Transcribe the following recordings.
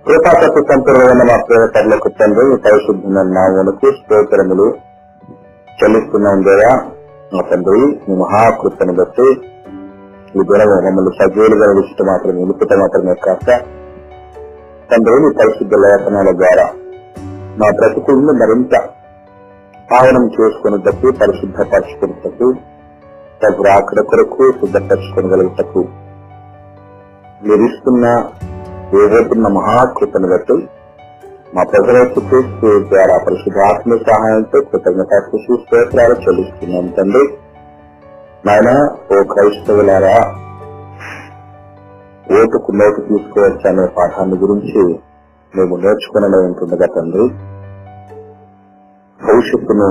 కృపాసత్వ సంపూర్ణమైన మా ప్రేమకు తండ్రి, పరిశుద్ధమైన నామమునకు స్తోత్రములు చెల్లిస్తున్నాం దేవా. మా తండ్రి, మీ మహాకృపను బట్టి ఈ దినము మమ్మల్ని సజీవులుగా నిలుపుట మాత్రమే నిలుపుట మాత్రమే కాక తండ్రి, మీ పరిశుద్ధ లేఖనాల ద్వారా మా బ్రతుకులను మరింత పావనం చేసుకున్నటకు, పరిశుద్ధపరచుకున్నటకు, తగు రాకడ కొరకు సిద్ధపరచుకోగలుగుటకు మీరు ఇస్తున్న ఏదైతున్న మహాకృపను బట్టి మా ప్రజలకు చూస్తూ ద్వారా పరిశుద్ధాత్మ సహాయంతో కృతజ్ఞతాస్తుతి స్తోత్రాలు చెల్లిస్తున్నాం తండ్రి. నాయన, ఓ క్రైస్తవులారా, ఓటుకు నోటు తీసుకోవచ్చు అనే పాఠాన్ని గురించి మేము నేర్చుకునే ఉంటుండగా తండ్రి, భవిష్యత్తును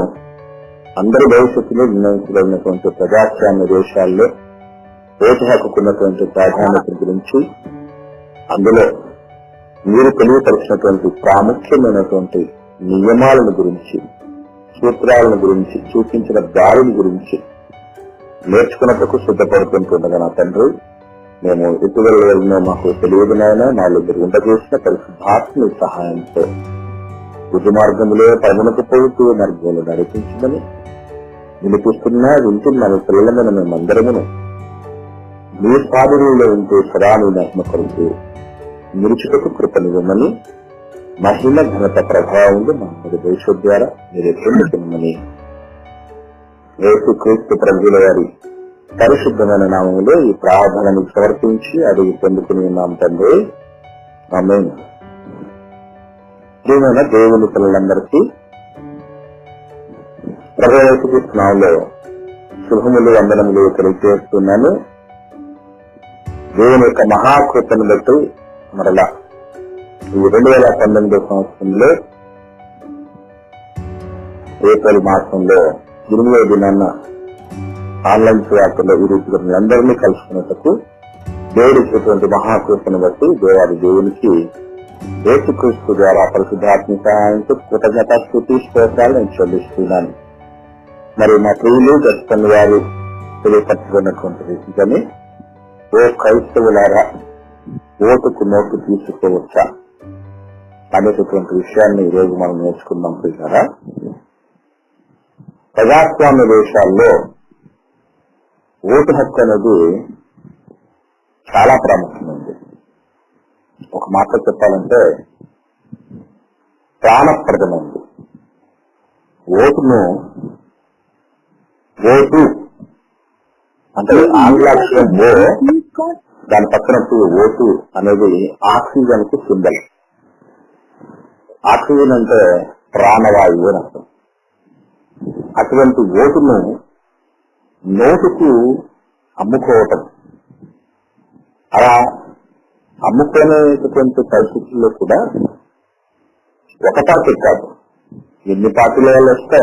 అందరి భవిష్యత్తులో నిర్ణయించబడినటువంటి ప్రజాస్వామ్య దేశాల్లో ఓటు హక్కుకున్నటువంటి ప్రాధాన్యత గురించి, అందులో మీరు తెలియపరిచినటువంటి ప్రాముఖ్యమైనటువంటి నియమాలను గురించి, సూత్రాలను గురించి, చూపించిన దారిని గురించి నేర్చుకున్నట్టుకు సిద్ధపడుతుంటుండగా నా తండ్రి, మేము ఎటువెళ్ళ మాకు తెలియదునైనా నాలో మీరు ఉండజేసిన పరిశుద్ధాత్మ సహాయంతో బుద్ధి మార్గంలో పరమునకు పోతూ మార్గంలో నడిపించమని వినిపిస్తున్నా వింటున్న పిల్లలమైన మేమందరమును మీ స్వాధీనంలో ఉంటూ సదా మహిమ కొరకు నిరుచుటకు కృపనివ్వమని, మహిమ ఘనత ప్రభావం మా దేశ ద్వారా మీరు పొందుతున్నామని యేసు క్రీస్తు ప్రభువుల వారి పరిశుద్ధమైన నామములో ఈ ప్రార్థనను సమర్పించి అడిగి పొందుకుని ఉన్నాం తండ్రి. ఆమేన్. ప్రియమైన దేవుని పిల్లలందరికీ ప్రభువు యేసు క్రీస్తు నామములో శుభములు, వందనములు తెలియజేస్తున్నాను. దేవుని యొక్క మహాకృపను బట్టి మరలా ఈ 2019 సంవత్సరంలో ఏప్రిల్ మాసంలో 8వ దినాన్న ఆన్లైన్ సువార్తలో ఈ రీతిగా అందరినీ కలుసుకున్నట్టుకు దేవుడిచ్చినటువంటి మహాకృపను బట్టి దేవాది దేవునికి యేసుక్రీస్తు ద్వారా పరిశుద్ధాత్మ సహాయంతో కృతజ్ఞతాస్తుతి స్తోత్రాలు నేను చెల్లిస్తున్నాను. మరి మా ప్రియులు గతంలో వారు తెలియపరచుకున్నటువంటి రీతిగానే, ఓ క్రైస్తవులారా, ఓటుకు నోటు తీసుకోవచ్చా అనేటటువంటి విషయాన్ని ఈ రోజు మనం నేర్చుకుందాం. ప్రియులారా, ప్రజాస్వామ్య దేశాల్లో ఓటు హక్కు అనేది చాలా ప్రాముఖ్యమైనది. ఒక మాట చెప్పాలంటే ప్రాణప్రదమైనది. ఓటు అంటే ఆంగ్లాక్షరం ఓ, దాని పక్కన ఓటు అనేది ఆక్సిజన్ కు సింబల్. ఆక్సిజన్ అంటే ప్రాణవాయువు అని అర్థం. అటువంటి ఓటును నోటుకు అమ్ముకోవటం, అలా అమ్ముకునేటటువంటి పరిస్థితుల్లో కూడా ఒక పార్టీ కాదు, ఎన్ని పార్టీల వాళ్ళు వస్తే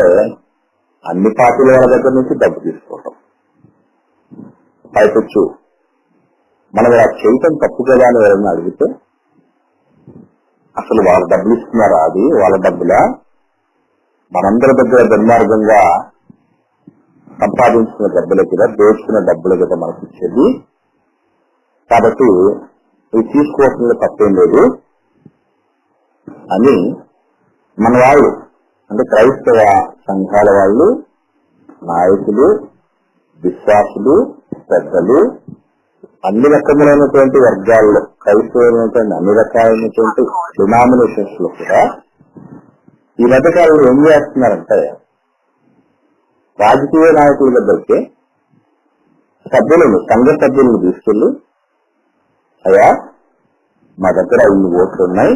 అన్ని పార్టీల వాళ్ళ దగ్గర నుంచి డబ్బు తీసుకోవటం. పైకొచ్చు మనం ఇలా చేయటం తప్పు కదా అని ఎవరైనా అడిగితే, అసలు వాళ్ళ డబ్బులు ఇస్తున్నారా, అది వాళ్ళ డబ్బులా, మనందరి దగ్గర దుర్మార్గంగా సంపాదించిన డబ్బులే కదా, దోచుకున్న డబ్బులే కదా మనకి ఇచ్చేది, కాబట్టి ఇవి తీసుకోవడంలో తప్పేం లేదు అని మన వాళ్ళు, అంటే క్రైస్తవ సంఘాల వాళ్ళు, నాయకులు, విశ్వాసులు, పెద్దలు, అన్ని రకములైనటువంటి వర్గాల్లో, క్రైస్తవులైనటువంటి అన్ని రకాలైనటువంటి డినామినేషన్స్ లో కూడా ఈ మధ్యకాలంలో ఏం చేస్తున్నారంటే, రాజకీయ నాయకుల దగ్గరికి సంఘ సభ్యులను తీసుకెళ్లి, అయ్యా మా దగ్గర 5 ఓట్లు ఉన్నాయి,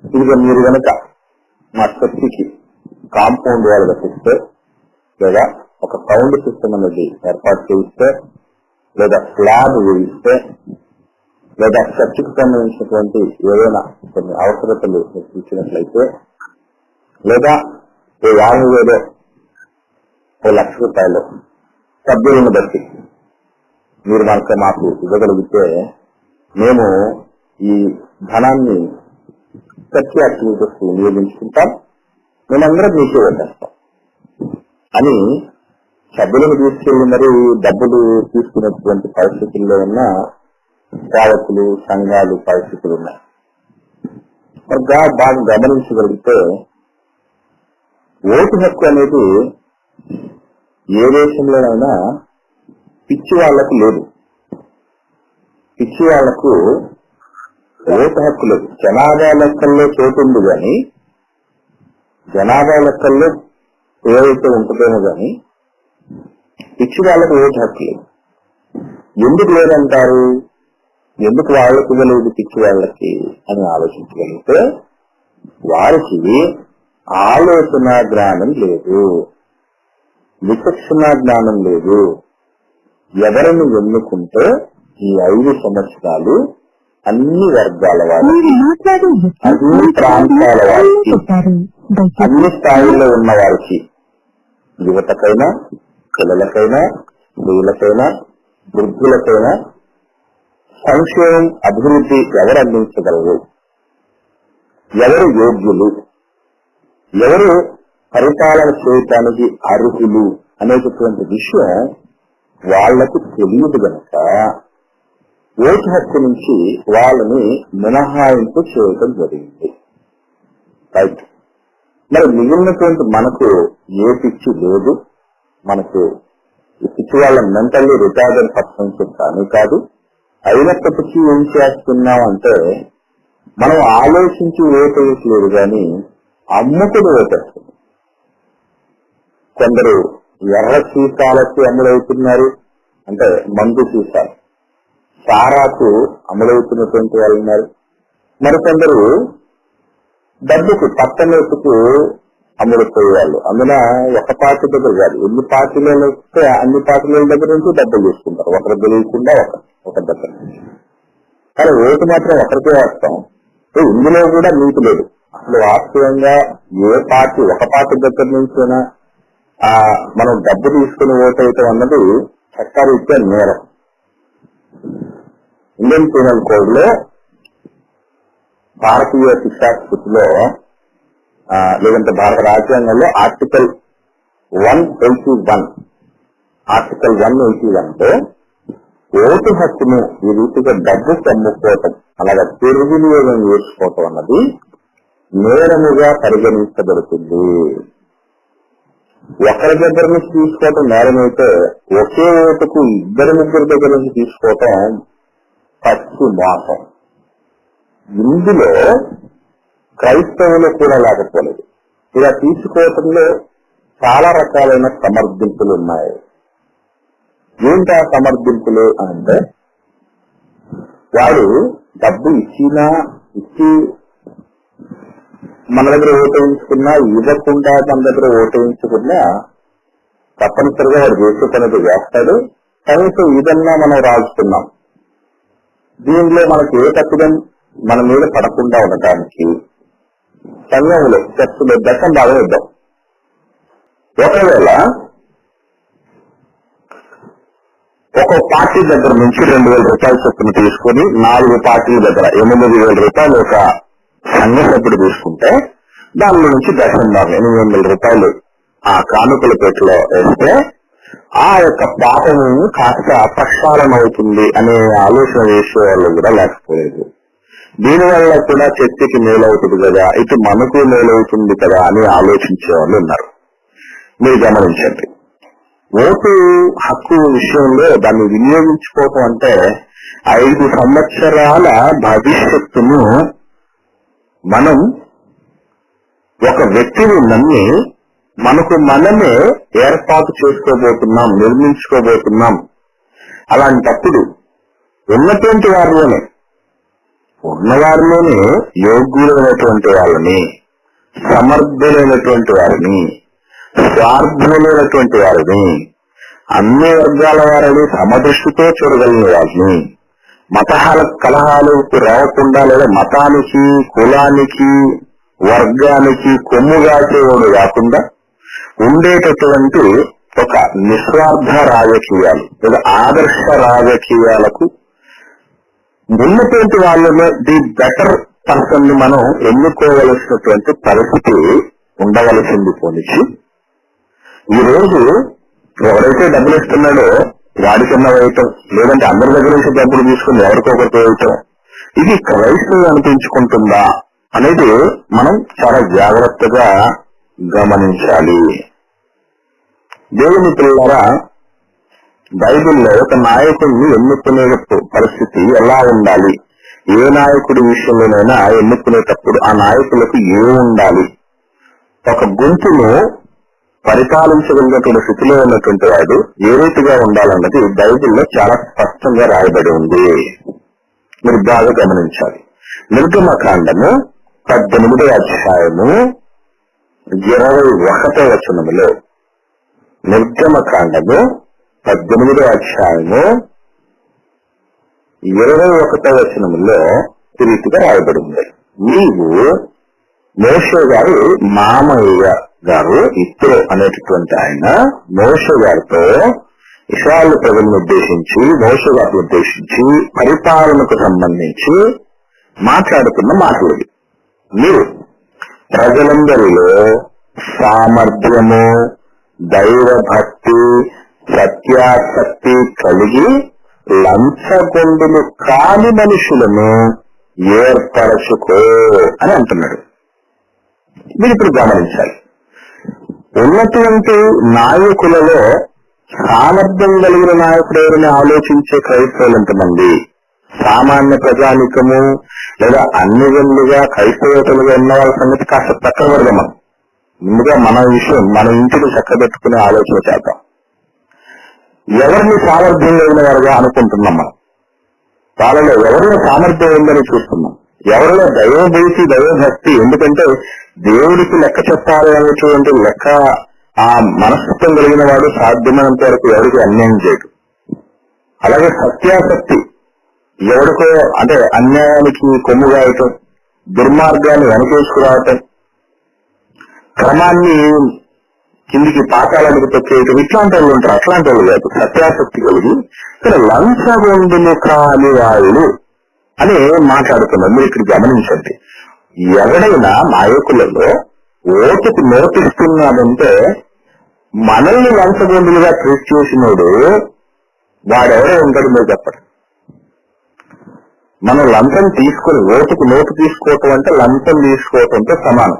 ఇదిగో మీరు కనుక మా శక్తికి కాంపౌండ్ వాళ్ళు కట్టిస్తే, లేదా ఒక సౌండ్ సిస్టమ్ అనేది ఏర్పాటు చేయిస్తే, లేదా స్లాబ్ వేయిస్తే, లేదా చర్చికి సంబంధించినటువంటి ఏదైనా కొన్ని అవసరతలు ఇచ్చినట్లయితే, లేదా 50,000 ₹1,00,000 సభ్యులను బట్టి మీరు మాకు ఇవ్వగలిగితే మేము ఈ ధనాన్ని చర్చి యాక్టివిటీస్ వినియోగించుకుంటాం, మేమందరం మీకే వదిలేస్తాం అని సభ్యులను తీసుకెళ్లి మరి డబ్బులు తీసుకునేటువంటి పరిస్థితుల్లో ఉన్న సేవకులు, సంఘాలు పరిస్థితులు ఉన్నాయి. బాగా గమనించగలిగితే ఓటు హక్కు అనేది ఏ దేశంలోనైనా పిచ్చి వాళ్లకు లేదు. పిచ్చి వాళ్లకు ఓటు హక్కు లేదు. జనాభా లెక్కల్లో చోటు ఉంది కానీ, జనాభా లెక్కల్లో ఏదైతే ఉంటుందేమో కానీ పిచ్చి వాళ్ళకు ఓటు హక్కు లేదు. ఎందుకు లేదంటారు? ఎందుకు వాళ్ళకి ఇవ్వలేదు పిచ్చి వాళ్ళకి అని ఆలోచించగలిగితే, వారికి ఆలోచన జ్ఞానం లేదు, విచక్షణ జ్ఞానం లేదు. ఎవరిని ఎన్నుకుంటే ఈ 5 సంవత్సరాలు అన్ని వర్గాల వారికి, అన్ని ప్రాంతాల వారికి, అన్ని స్థాయిల్లో ఉన్న వారికి, యువతకైనా, పిల్లలకైనా, స్త్రీలకైనా, వృద్ధులకైనా సంక్షేమం, అభివృద్ధి ఎవరు అందించగలరు, ఎవరు యోగ్యులు, ఎవరు పరిపాలన చేయటానికి అర్హులు అనేటటువంటి విషయం వాళ్లకు తెలియదు గనక ఓటు హక్కు నుంచి వాళ్ళని మినహాయింపు చేయడం జరిగింది. రైట్. మరి మిగిలినటువంటి మనకు ఏ పిచ్చి లేదు. మనకు ఈ పిచ్చి వాళ్ళ మెంటల్లీ రిటార్డెడ్ పర్సన్స్ కానీ కాదు. అయినప్పటికీ ఏం చేస్తున్నాం అంటే, మనం ఆలోచించి ఓటేయట్లేదు కానీ అమ్ముకుని ఓటేస్తుంది. కొందరు ఎర్ర సీసాలకి అమ్ముడవుతున్నారు, అంటే మందు సీసాలు, సారాకు అమలవుతున్నటువంటి వాళ్ళు ఉన్నారు. మరికొందరు డబ్బుకు పట్టనోటుకు అమ్ముడుపోయేవాళ్ళు. అందులో ఒక పార్టీ దగ్గర కాదు, ఎన్ని పార్టీలు వస్తే అన్ని పార్టీల దగ్గర నుంచి డబ్బులు తీసుకుంటారు. ఒకరు తెలియకుండా ఒక దగ్గర నుంచి. కానీ ఓటు మాత్రం ఒకరికే వేస్తాం. ఇందులో కూడా నీతి లేదు. అసలు వాస్తవంగా ఏ పార్టీ, ఒక పార్టీ దగ్గర నుంచైనా మనం డబ్బు తీసుకుని ఓటు వేయటం అన్నది చట్టరీత్యా నేరం. ఇండియన్ పీనల్ కోడ్ లో, భారతీయ శిక్షా స్మృతిలో, లేదంటే భారత రాజ్యాంగంలో ఆర్టికల్ 181 లో ఓటు హక్కును ఈ రీతిగా డబ్బు అమ్ముకోవటం, అలాగే దుర్వినియోగం చేసుకోవటం అన్నది నేరముగా పరిగణించబడుతుంది. ఒకరి దగ్గర నుంచి తీసుకోవటం నేరమైతే, ఒకే ఓటుకు 2-3 దగ్గర నుంచి తీసుకోవటం పచ్చి మోసం. ఇందులో క్రైస్తవులు కూడా లేకపోలేదు. ఇలా తీసుకోవటంలో చాలా రకాలైన సమర్థింపులు ఉన్నాయి. ఏంటి ఆ సమర్థింపులు అంటే, వాడు డబ్బు ఇచ్చి మన దగ్గర ఓటేయించుకున్నా, ఇవ్వకుండా మన దగ్గర ఓటేయించుకున్నా తప్పనిసరిగా వాడు చేసే పనిది వేస్తాడు. కనీసం ఇదన్నా మనం రాజుకున్నాం, దీనిలో మనకి ఏ తప్పిదం మన మీద పడకుండా ఉండటానికి సంఘంలో చర్చలో దశం బాగా ఇద్దాం. ఒకవేళ ఒక పార్టీ దగ్గర నుంచి 2,000 రూపాయల చొప్పున తీసుకుని 4 పార్టీల దగ్గర 8,000 రూపాయలు ఒక సంఘ సభ్యుడు తీసుకుంటే, దానిలో నుంచి దశం భాగం 800 రూపాయలు ఆ కానుకల పెట్టిలో వేస్తే ఆ యొక్క పాపము కాస్త ప్రక్షాళన అవుతుంది అనే ఆలోచన చేసే వాళ్ళు కూడా లేకపోలేదు. దీనివల్ల కూడా చర్చకి మేలవుతుంది కదా, ఇటు మనకు మేలవుతుంది కదా అని ఆలోచించే వాళ్ళు ఉన్నారు. మీరు గమనించండి, ఓటు హక్కు విషయంలో దాన్ని వినియోగించుకోవటం అంటే 5 సంవత్సరాల భవిష్యత్తును మనం ఒక వ్యక్తిని నమ్మి మనకు మనమే ఏర్పాటు చేసుకోబోతున్నాం, నిర్మించుకోబోతున్నాం. అలాంటప్పుడు ఉన్నటువంటి ఉన్నవారిలోనే యోగ్యులైనటువంటి వాళ్ళని, సమర్థులైనటువంటి వారిని, స్వార్థులైనటువంటి వారిని, అన్ని వర్గాల వారిని సమదృష్టితో చూడగలిగిన వారిని, కలహాలకు రాకుండా లేదా మతానికి, కులానికి, వర్గానికి కొమ్ముగాచేవాడు కాకుండా ఉండేటటువంటి ఒక నిస్వార్థ రాజకీయాలు లేదా ఆదర్శ రాజకీయాలకు ఉన్నటువంటి వాళ్ళలో ది బెటర్ పర్సన్ ని మనం ఎన్నుకోవలసినటువంటి పరిస్థితి ఉండవలసింది. పోనిచ్చి ఈ రోజు ఎవరైతే డబ్బులు ఇస్తున్నాడో వాడికన్నా వేయటం, లేదంటే అందరి దగ్గర నుంచి డబ్బులు తీసుకుని ఎవరికొకరికి వేయటం, ఇది క్రైస్తవం అనిపించుకుంటుందా అనేది మనం చాలా జాగ్రత్తగా గమనించాలి. దేవుని పిల్లరా, బైబిల్లో ఒక నాయకుడిని ఎన్నుకునే పరిస్థితి ఎలా ఉండాలి, ఏ నాయకుడి విషయంలోనైనా ఎన్నుకునేటప్పుడు ఆ నాయకులకు ఉండాలి, ఒక గుంపును పరిపాలించగలిగినటువంటి స్థితిలో ఉన్నటువంటి వాడు ఏ రీతిగా ఉండాలన్నది బైబిల్లో చాలా స్పష్టంగా రాయబడి ఉంది. మీరు బాగా గమనించాలి. నిర్గమకాండము 18వ అధ్యాయము 21వ వచనములో, నిర్గమకాండము 18వ అధ్యాయము 21వ వచనములో ఈ రీతిగా రాయబడి ఉంది. నీవు మోషే గారు మామయ్య గారు ఇత్రో అనేటటువంటి ఆయన మోషే గారితో ఇశ్రాయేలు ప్రజలను ఉద్దేశించి, మోషే గారిని ఉద్దేశించి పరిపాలనకు సంబంధించి మాట్లాడుతున్న మాటలు. మీరు ప్రజలందరిలో సామర్థ్యము, దైవభక్తి, సత్యాసక్తి కలిగి లంచగొండులు కాని మనుషులను ఏర్పరచుకో అని అంటున్నాడు. మీరు ఇప్పుడు గమనించాలి, ఉన్నటువంటి నాయకులలో సామర్థ్యం కలిగిన నాయకుడు ఎవరిని ఆలోచించే క్రైస్తవులు ఎంతమంది? సామాన్య ప్రజానికము లేదా అన్ని విధులుగా క్రైస్తవేతలుగా ఉన్న వాళ్ళ సంగతి కాస్త పక్కన పెడదాం. మనం ముందుగా మన విషయం, మన ఇంటిని చక్కబెట్టుకునే ఆలోచన చేద్దాం. ఎవరిని సామర్థ్యం కలిగిన వారుగా అనుకుంటున్నాం మనం? వాళ్ళలో ఎవరిలో సామర్థ్యం ఉందని చూస్తున్నాం, ఎవరిలో దైవభక్తి, దైవభక్తి. ఎందుకంటే దేవుడికి లెక్క చెప్పాలి అనేటువంటి లెక్క ఆ మనస్తత్వం కలిగిన వాడు సాధ్యమైనంత వరకు ఎవరికి అన్యాయం చేయడు. అలాగే సత్యాసక్తి, ఎవరికో అంటే అన్యాయానికి కొమ్ముగాయటం, దుర్మార్గాన్ని వెనకేసుకురావటం, క్రమాన్ని కిందికి పాతాలకు తొక్కేయటం, ఇట్లాంటి వాళ్ళు ఉంటారు. అట్లాంటి వాళ్ళు కాదు, సత్యాసక్తి కలిగి ఇక్కడ లంచగొండులు కాని వాళ్ళు అని మాట్లాడుతున్నారు. మీరు ఇక్కడ గమనించండి, ఎవడైనా నాయకులలో ఓటుకు నోటిస్తున్నాడంటే మనల్ని లంచగొండులుగా ట్రీట్ చేసినోడు వాడెవడే ఉంటాడు మీరు చెప్పండి. మనం లంచం తీసుకొని ఓటుకు నోటు తీసుకోవటం అంటే లంచం తీసుకోవటంతో సమానం.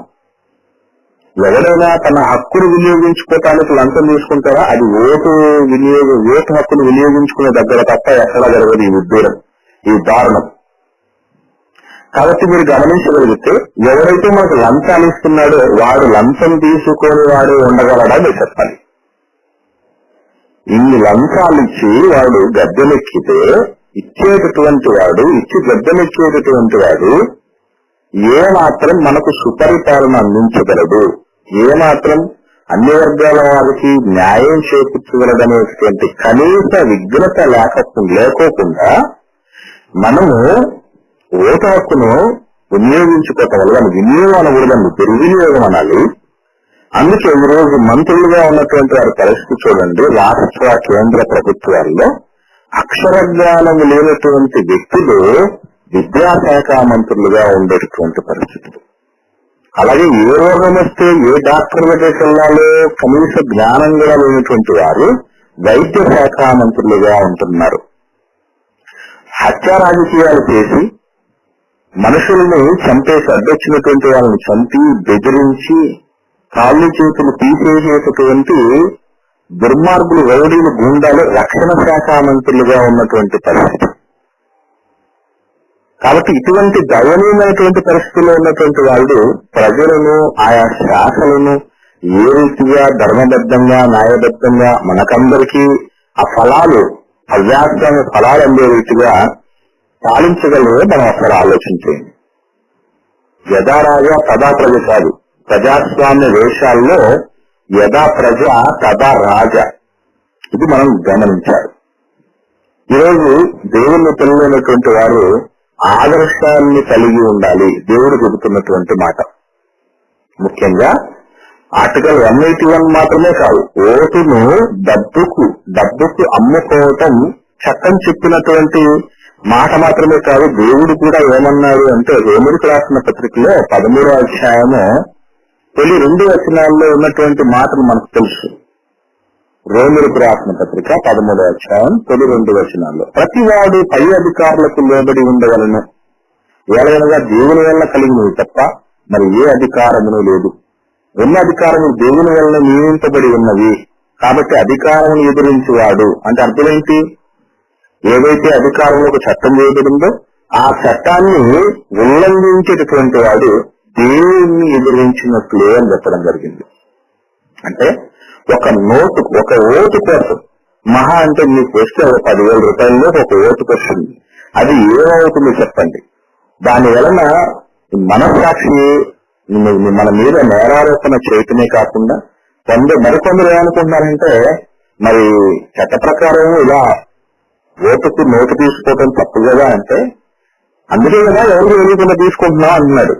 ఎవరైనా తన హక్కును వినియోగించుకోవటానికి లంచం తీసుకుంటారా? అది ఓటు హక్కును వినియోగించుకునే దగ్గర తప్ప ఎక్కడా జరగదు ఈ ఉద్యోగం, ఈ దారుణం. కాబట్టి మీరు గమనించగలిగితే ఎవరైతే మనకు లంచాలు ఇస్తున్నాడో వాడు లంచం తీసుకొని వాడు ఉండగలడా మీరు చెప్పాలి. ఇన్ని లంచాలు ఇచ్చి వాడు గద్దెనెక్కితే ఇచ్చేటటువంటి వాడు, ఇచ్చి గద్దెనెక్కేటటువంటి వాడు ఏమాత్రం మనకు సుపరిపాలన అందించగలడు, ఏమాత్రం అన్ని వర్గాల వారికి న్యాయం చేకూర్చగలదనేటువంటి కనీస విఘ్నత లేకోకుండా మనము ఓటు హక్కును వినియోగించుకోవటం వల్ల వినియోగం అనకూడదండి, దుర్వినియోగం అనాలి. అందుకే ఈరోజు మంత్రులుగా ఉన్నటువంటి వారి పరిస్థితి చూడండి. రాష్ట్ర కేంద్ర ప్రభుత్వాల్లో అక్షర జ్ఞానం లేనటువంటి వ్యక్తులు విద్యాశాఖ మంత్రులుగా ఉండేటటువంటి పరిస్థితులు. అలాగే ఏ రోగం వస్తే ఏ డాక్టర్ దగ్గరికి వెళ్ళాలో కనీస జ్ఞానం కూడా లేనటువంటి వారు వైద్య శాఖ మంత్రులుగా ఉంటున్నారు. హత్య రాజకీయాలు చేసి మనుషులను చంపేసి అడ్డొచ్చినటువంటి వాళ్ళని చంపి బెదిరించి కాళ్ళు చేతులు తీసేసేటటువంటి దుర్మార్గులు, రౌడీలు, గూండాలు రక్షణ శాఖ మంత్రులుగా ఉన్నటువంటి పరిస్థితి. కాబట్టి ఇటువంటి దయనీయమైనటువంటి పరిస్థితుల్లో ఉన్నటువంటి వాళ్ళు ప్రజలను, ఆయా శాఖలను ఏ రీతిగా ధర్మబద్ధంగా, న్యాయబద్ధంగా మనకందరికీ ఆ ఫలాలు, ప్రజాస్వామ్య ఫలాలు అందే రీతిగా పాలించగలరో మనం అసలు ఆలోచించేయండి. యథా రాజా తదా ప్రజ కాదు, ప్రజాస్వామ్య దేశాల్లో యథా ప్రజ తదా రాజా, ఇది మనం గమనించాలి. ఈరోజు దేవుని పిల్లలైనటువంటి వారు ఆదర్శాన్ని కలిగి ఉండాలి. దేవుడు చెబుతున్నటువంటి మాట ముఖ్యంగా ఆర్టికల్ 181 మాత్రమే కాదు, ఓటును డబ్బుకు అమ్ముకోవటం చట్టం చెప్పినటువంటి మాట మాత్రమే కాదు. దేవుడు కూడా ఏమన్నాడు అంటే రోమిలకు రాసిన పత్రికలో 13వ అధ్యాయము తొలి 2 వచనాల్లో ఉన్నటువంటి మాటలు మనకు తెలుసు. రోమిలకు రాసిన పత్రిక 13వ అధ్యాయం తొలి 2 వచనాల్లో ప్రతివాడు పై అధికారులకు లోబడి ఉండవలను, ఏలైనగా దేవుని వల్ల కలిగినవి తప్ప మరి ఏ అధికారమును లేదు. ఉన్న అధికారము దేవుని వల్ల నియమించబడి ఉన్నవి కాబట్టి అధికారమును ఎదిరించేవాడు అంటే అర్థం ఏంటి? ఏదైతే అధికారంలో ఒక చట్టం చేయబడిందో ఆ చట్టాన్ని ఉల్లంఘించేటటువంటి వాడు దేవుణ్ణి ఎదిరించినట్లే అని చెప్పడం జరిగింది. అంటే ఒక ఓటు కోసం మహా అంటే మీకు వస్తే 10,000 రూపాయల్లో ఒక ఓటు వస్తుంది. అది ఏమవుతుందో చెప్పండి. దాని వలన మనస్సాక్షి మన మీద నేరారోపణ చేయటమే కాకుండా మరికొందరు ఏమనుకుంటున్నారంటే మరి చట్ట ప్రకారం ఇలా ఓటుకు నోటు తీసుకోవడం తప్పు కదా అంటే అందుకే కదా ఎవరు వెళ్ళకుండా తీసుకుంటున్నాం అంటున్నాడు.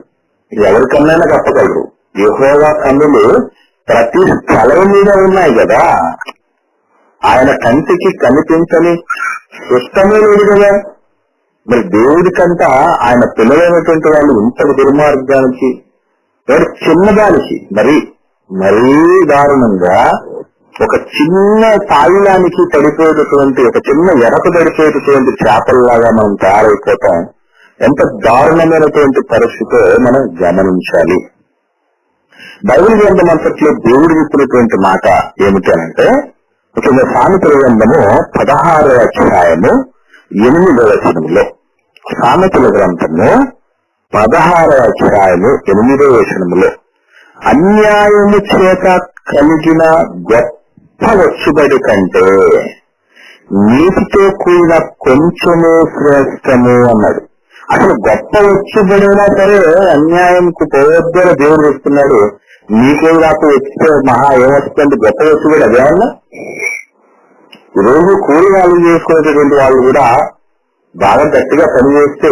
ఎవరికన్నా తప్పగలరు. యెహోవా కన్నులు ప్రతి స్థలం మీద ఉన్నాయి కదా. ఆయన కంటికి కనిపించని ఇష్టమే లేదు కదా. మరి దేవుడికంతా ఆయన పిల్లలైనటువంటి వాళ్ళు ఇంతటి దుర్మార్గానికి చిన్నదానికి మరీ దారుణంగా ఒక చిన్న తాయిలానికి పడిపోయేటటువంటి ఒక చిన్న ఎరకు పడిపోయేటటువంటి చేపల్లాగా మనం తయారైపోతాం. ఎంత దారుణమైనటువంటి పరిస్థితో మనం గమనించాలి. బైబిల్ గ్రంథం అంతట్లో దేవుడు చెప్పినటువంటి మాట ఏమిటనంటే ముఖ్యంగా సామెతల గ్రంథము 16వ అధ్యాయము 8వ వచనంలో, సామెతల గ్రంథము 16వ అధ్యాయము 8వ వచనంలో అన్యాయము చేత కలిగిన గొప్ప వచ్చుబడి కంటే నీతితో కూడిన కొంచెమే శ్రేష్టము అన్నాడు. అసలు గొప్ప వచ్చుబడినా సరే అన్యాయంకు పోవద్దని దేవుడు చెప్తున్నాడు. నీకు నాకు వచ్చే మహా ఏమొస్తుంది గొప్ప వచ్చుబడి అదేమన్నా? ఈరోజు కూలి వాళ్ళు చేసుకునేటటువంటి వాళ్ళు కూడా బాగా గట్టిగా పనిచేస్తే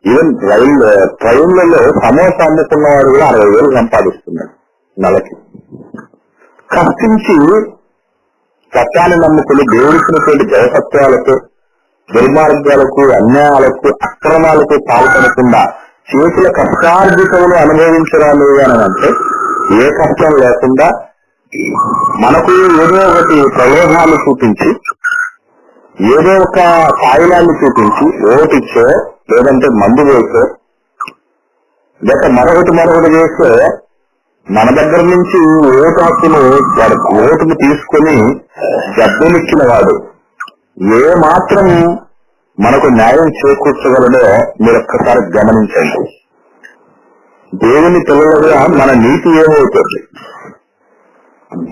ఈవెన్ ట్రైన్లలో సమోసా అమ్ముకున్న వాడు కూడా 60,000 సంపాదిస్తున్నాడు నెలకి. కష్టించి సత్యాన్ని నమ్ముకుని దేవుడిచ్చినటువంటి జయసత్యాలకు దుర్మార్గాలకు అన్యాయాలకు అక్రమాలకు పాల్పడకుండా చేతుల కష్టార్జితములు అనుభవించరాలు అని అంటే ఏ కష్టం లేకుండా మనకు ఏదో ఒకటి ప్రలోభాలు చూపించి ఏదో ఒక సాయిలాన్ని చూపించి ఓటిచ్చో లేదంటే మందు వేసో లేక మరొకటి చేస్తే మన దగ్గర నుంచి ఓటు హక్కును వాడి ఓటును తీసుకుని జబ్బునిచ్చిన వాడు ఏ మాత్రం మనకు న్యాయం చేకూర్చగలడో మీరు ఒక్కసారి గమనించండి. దేవుని పిల్లలుగా మన నీతి ఏమవుతుంది?